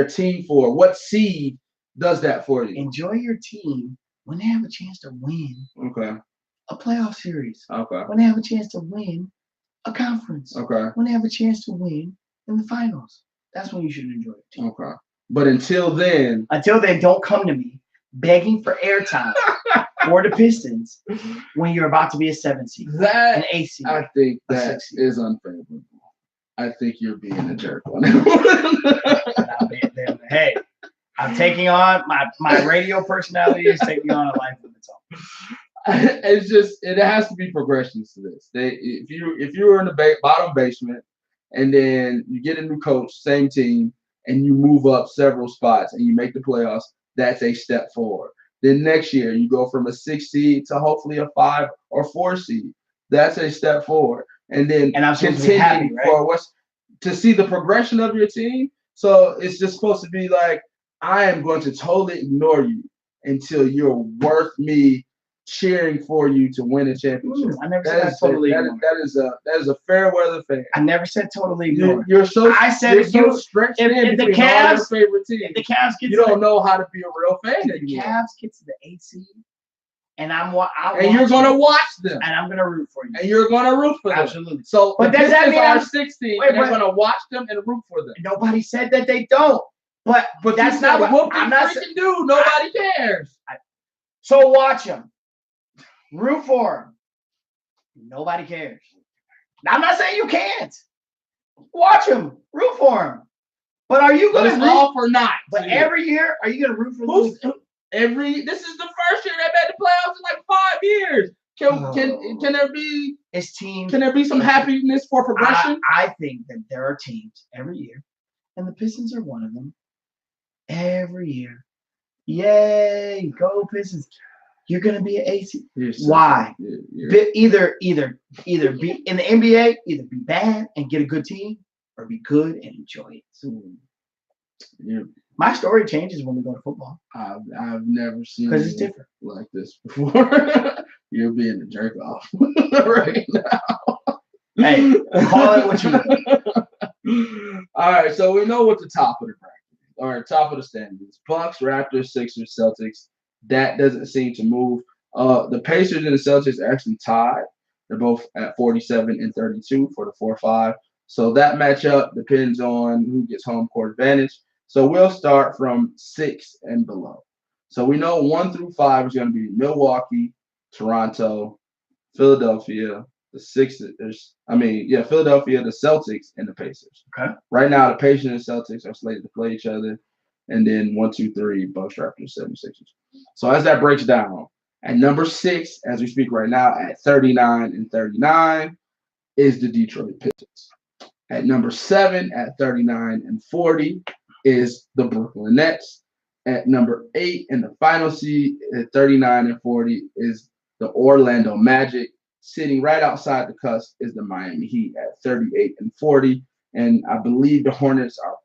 team for? What seed does that for you? Enjoy your team when they have a chance to win a playoff series. Okay. When they have a chance to win a conference. Okay. When they have a chance to win in the finals. That's when you should enjoy your team. Okay. But until then, don't come to me begging for airtime for the Pistons when you're about to be a 7th seed. An 8th seed. I think that is unfavorable. I think you're being a jerk on it. Hey, I'm taking on my radio personality is taking on a life of its own. It's just it has to be progressions to this. If you were in the bottom basement and then you get a new coach, same team, and you move up several spots and you make the playoffs, that's a step forward. Then next year you go from a 6th seed to hopefully a 5 or 4 seed. That's a step forward. And then I'm continue for to see the progression of your team. So it's just supposed to be like, I am going to totally ignore you until you're worth me cheering for you to win a championship. I never said totally. That is a fair weather fan. I never said totally ignore. You're so. I said you're so stretched in the between all your favorite teams. If the Cavs get, you don't know how to be a real fan. If the Cavs get to the 8th seed, and you're gonna watch them, and I'm gonna root for you, and you're gonna root for them. Absolutely. So, but does that mean our 16? And they're gonna watch them and root for them. Nobody said that they don't. But that's not what I'm not saying. Do nobody cares. So watch them. Root for them. Nobody cares. I'm not saying you can't. Watch them. Root for them. But are you going to root? All for not. But every year, are you going to root for them? This is the first year they made the playoffs in like 5 years. Can there be? It's teams. Can there be some happiness for progression? I think that there are teams every year, and the Pistons are one of them. Every year. Yay, go Pistons. You're gonna be an 8th seed. Why? Either be in the NBA, either be bad and get a good team, or be good and enjoy it. My story changes when we go to football. I've never seen because it's different like this before. You're being a jerk off right now. Hey, call it what you want. All right, so we know what the top of the bracket is. All right, top of the standings. Bucks, Raptors, Sixers, Celtics. That doesn't seem to move. The Pacers and the Celtics are actually tied. They're both at 47 and 32 for the 4-5. So that matchup depends on who gets home court advantage. So we'll start from 6 and below. So we know 1 through 5 is going to be Milwaukee, Toronto, Philadelphia, the Sixers. Philadelphia, the Celtics, and the Pacers. Okay. Right now, the Pacers and Celtics are slated to play each other. And then 1, 2, 3, Bucks, Raptors, 76ers. So as that breaks down, at number 6, as we speak right now, at 39 and 39, is the Detroit Pistons. At number 7, at 39 and 40, is the Brooklyn Nets. At number 8, in the final seed, at 39 and 40, is the Orlando Magic. Sitting right outside the cusp is the Miami Heat at 38 and 40. And I believe the Hornets are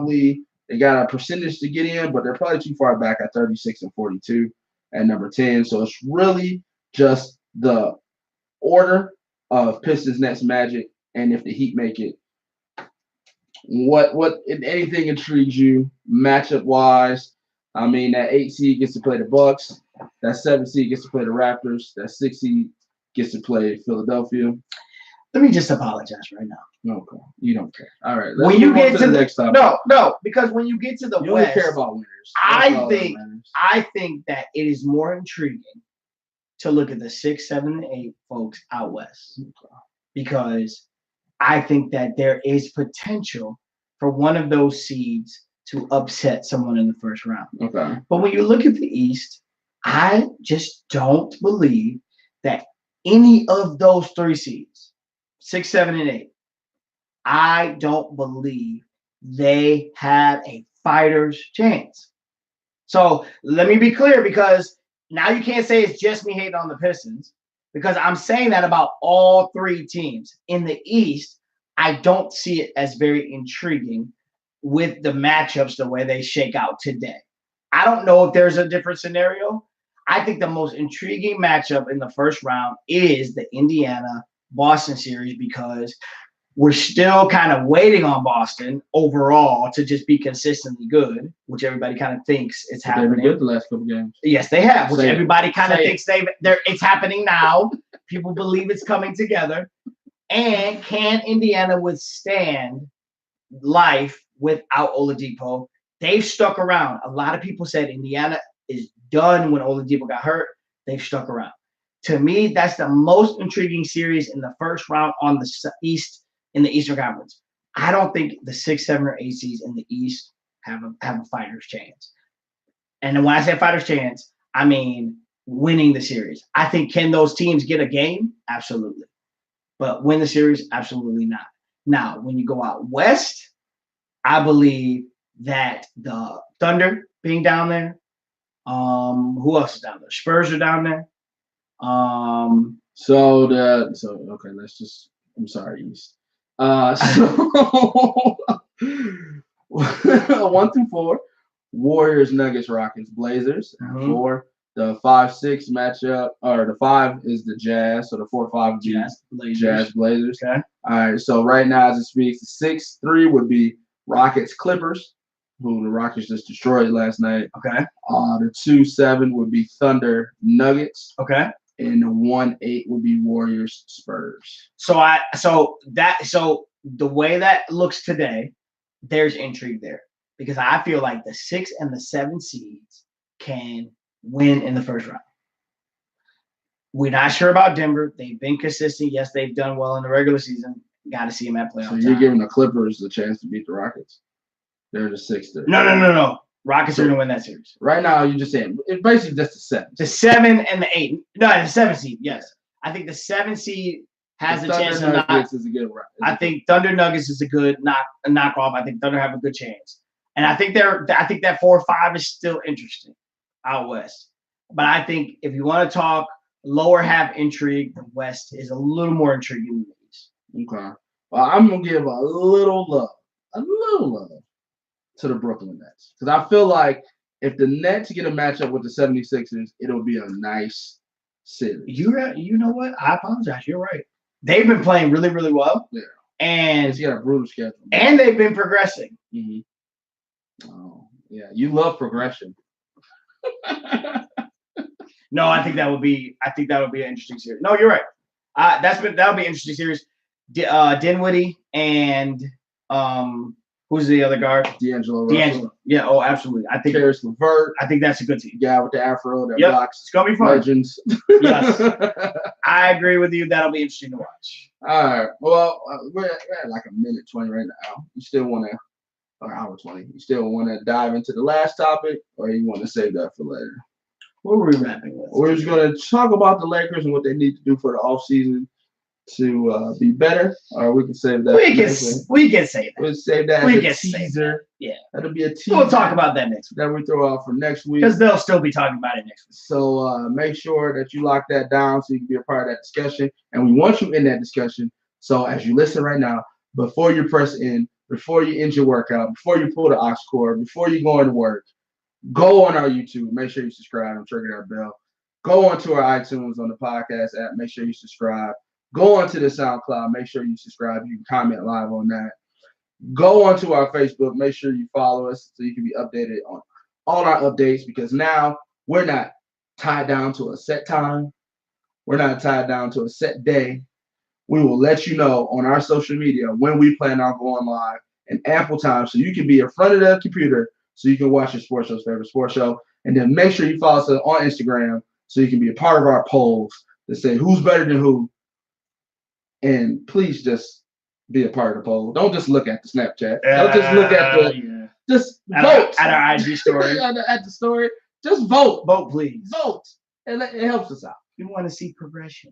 they got a percentage to get in, but they're probably too far back at 36 and 42 at number 10. So it's really just the order of Pistons, Nets, Magic, and if the Heat make it. What if anything intrigues you matchup wise? I mean, that 8 seed gets to play the Bucks. That 7 seed gets to play the Raptors. That 6 seed gets to play Philadelphia. Let me just apologize right now. Okay, you don't care. All right. When you get to the next topic. No, because when you get to the you West, don't care about winners. I think that it is more intriguing to look at the 6, 7, and 8 folks out west, because I think that there is potential for one of those seeds to upset someone in the first round. Okay. But when you look at the East, I just don't believe that any of those 3 seeds, 6, 7, and 8, I don't believe they have a fighter's chance. So let me be clear, because now you can't say it's just me hating on the Pistons, because I'm saying that about all 3 teams. In the East, I don't see it as very intriguing with the matchups the way they shake out today. I don't know if there's a different scenario. I think the most intriguing matchup in the first round is the Indiana-Boston series, because we're still kind of waiting on Boston overall to just be consistently good, which everybody kind of thinks it's happening. They've been good the last couple games. Yes, they have, which everybody kind of thinks it's happening now. People believe it's coming together. And can Indiana withstand life without Oladipo? They've stuck around. A lot of people said Indiana is done when Oladipo got hurt. They've stuck around. To me, that's the most intriguing series in the first round on the East, in the Eastern Conference. I don't think the 6, 7, or 8 seeds in the East have a fighter's chance. And when I say fighter's chance, I mean winning the series. I think, can those teams get a game? Absolutely. But win the series? Absolutely not. Now, when you go out west, I believe that the Thunder being down there, who else is down there? Spurs are down there. I'm sorry, East. So 1 through 4, Warriors, Nuggets, Rockets, Blazers. 4, the 5-6 matchup, or the 5 is the Jazz, so the 4-5 would be Jazz, Blazers. Okay. All right, so right now as it speaks, the 6-3 would be Rockets, Clippers, who the Rockets just destroyed last night. Okay. The 2-7 would be Thunder, Nuggets. Okay. And the 1-8 would be Warriors, Spurs. So the way that looks today, there's intrigue there, because I feel like the 6 and the 7 seeds can win in the first round. We're not sure about Denver. They've been consistent. Yes, they've done well in the regular season. Got to see them at playoff time. So you're giving the Clippers the chance to beat the Rockets? They're the 6th. No. Rockets are going to win that series. Right now, you're just saying it's basically just the 7. The 7 and the 8. No, the 7 seed. Yes, I think the 7 seed has a chance to knock. Is a good round. I think Thunder Nuggets is a good knockoff. I think Thunder have a good chance, and I think that 4-5 is still interesting out west. But I think if you want to talk lower half intrigue, the West is a little more intriguing than the East. Okay. Well, I'm gonna give a little love to the Brooklyn Nets, because I feel like if the Nets get a matchup with the 76ers, it'll be a nice series. You know what? I apologize. You're right. They've been playing really, really well. Yeah. And He's got a brutal schedule. And they've been progressing. Mm-hmm. Oh, yeah. You love progression. No, I think that would be an interesting series. No, you're right. That'll be an interesting series. Dinwiddie and who's the other guard? D'Angelo. Yeah. Oh, absolutely. I think Caris LeVert. I think that's a good team. Guy with the afro that Yep. blocks. It's gonna be fun. Legends. Yes, I agree with you. That'll be interesting to watch. All right. Well, we're at like a minute 20 right now. You still want to, or hour 20. You still want to dive into the last topic, or you want to save that for later? What were we wrapping with? We're just going to talk about the Lakers and what they need to do for the offseason to be better, or we can save that. We can save that. We'll save that as a teaser. Yeah. That'll be a teaser. We'll talk about that next week. That we throw out for next week. Because they'll still be talking about it next week. So make sure that you lock that down so you can be a part of that discussion. And we want you in that discussion. So as you listen right now, before you press in, before you end your workout, before you pull the aux cord, before you go into work, go on our YouTube. Make sure you subscribe and trigger that bell. Go onto our iTunes on the podcast app. Make sure you subscribe. Go onto the SoundCloud. Make sure you subscribe. You can comment live on that. Go onto our Facebook. Make sure you follow us so you can be updated on all our updates, because now we're not tied down to a set time. We're not tied down to a set day. We will let you know on our social media when we plan on going live in ample time so you can be in front of the computer so you can watch your sports show's favorite sports show. And then make sure you follow us on Instagram so you can be a part of our polls that say who's better than who. And please just be a part of the poll. Don't just look at the Snapchat. Don't just look at the just vote at our IG story. at the story. Just vote. Vote, please. Vote. It helps us out. We want to see progression.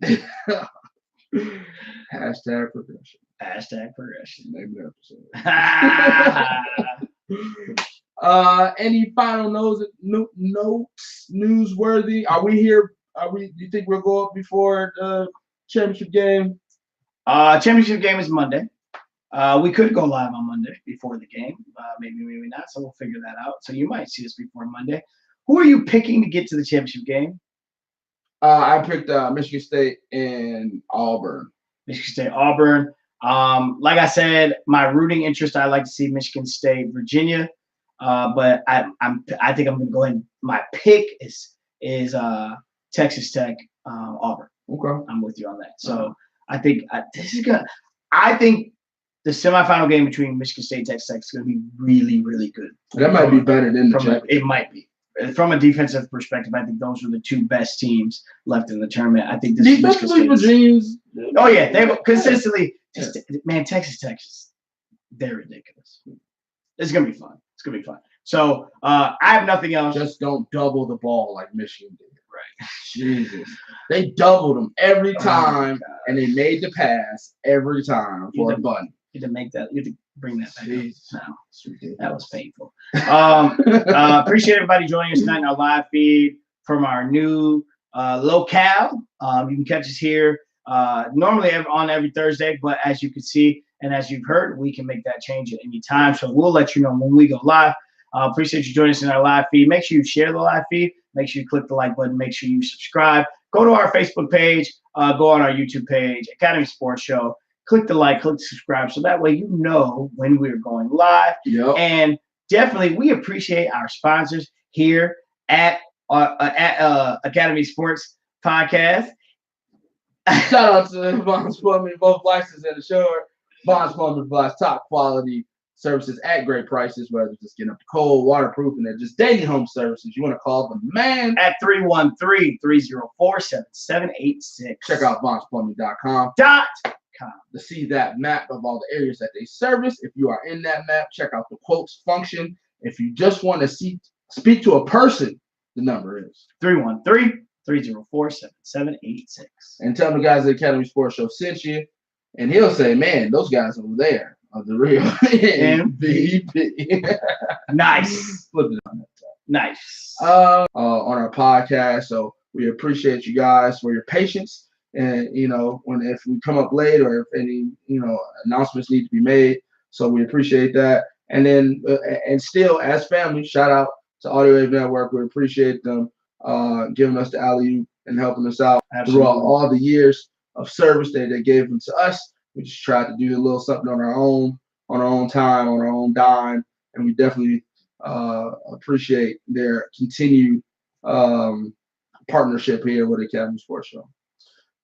Hashtag progression. Hashtag progression. Name the episode. Any final notes newsworthy? Are we here? Do you think we'll go up before the championship game? Championship game is Monday. We could go live on Monday before the game. Maybe not. So we'll figure that out. So you might see us before Monday. Who are you picking to get to the championship game? I picked Michigan State and Auburn. Michigan State, Auburn. Like I said, my rooting interest, I like to see Michigan State, Virginia. But I think I'm going to go ahead. My pick is Texas Tech, Auburn. Okay, I'm with you on that. So I think this is good. I think the semifinal game between Michigan State and Texas Tech is going to be really, really good. That might be better than the championship. It might be. From a defensive perspective, I think those are the two best teams left in the tournament. I think this is Michigan State. Oh yeah, they've consistently. Man, Texas Tech, they're ridiculous. It's gonna be fun. It's gonna be fun. So I have nothing else. Just don't double the ball like Michigan did. Right. Jesus, they doubled them every time, and they made the pass every time for a button. You had to make that. You had to bring that back. No, that was painful. Appreciate everybody joining us tonight in our live feed from our new locale. You can catch us here normally on every Thursday, but as you can see and as you've heard, we can make that change at any time. So we'll let you know when we go live. Appreciate you joining us in our live feed. Make sure you share the live feed. Make sure you click the like button. Make sure you subscribe. Go to our Facebook page. Go on our YouTube page, Academy Sports Show. Click the like, click the subscribe, so that way you know when we're going live. Yep. And definitely, we appreciate our sponsors here at Academy Sports Podcast. Shout out to Bonds Plumbing, both licensed and assured. Bonds Plumbing provides top quality services at great prices, whether it's just getting up to cold, waterproof, and just daily home services. You want to call the man at 313-304-7786. Check out bondsplumbing.com. To see that map of all the areas that they service. If you are in that map, check out the quotes function. If you just want to speak to a person, the number is 313-304-7786. And tell the guys at the Academy Sports Show sent you, and he'll say, man, those guys over there are the real MVP. Nice. Flip it on that top. Nice. On our podcast. So we appreciate you guys for your patience. And if we come up late or if any announcements need to be made, so we appreciate that. And then and still as family, shout out to Audio Wave Network. We appreciate them giving us the alley-oop and helping us out throughout all the years of service that they gave them to us. We just tried to do a little something on our own time, on our own dime, and we definitely appreciate their continued partnership here with Academy Sports Show.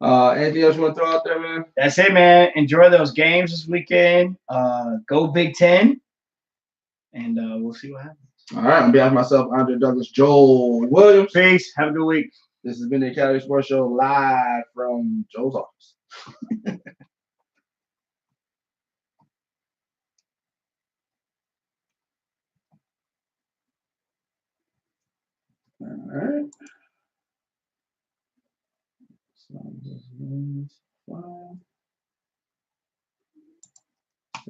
Anything else you want to throw out there, man? That's it, man. Enjoy those games this weekend. Go Big Ten, and we'll see what happens. All right. On behalf of myself, Andre Douglas, Joel Williams. Peace. Have a good week. This has been the Academy Sports Show live from Joel's office. All right. So,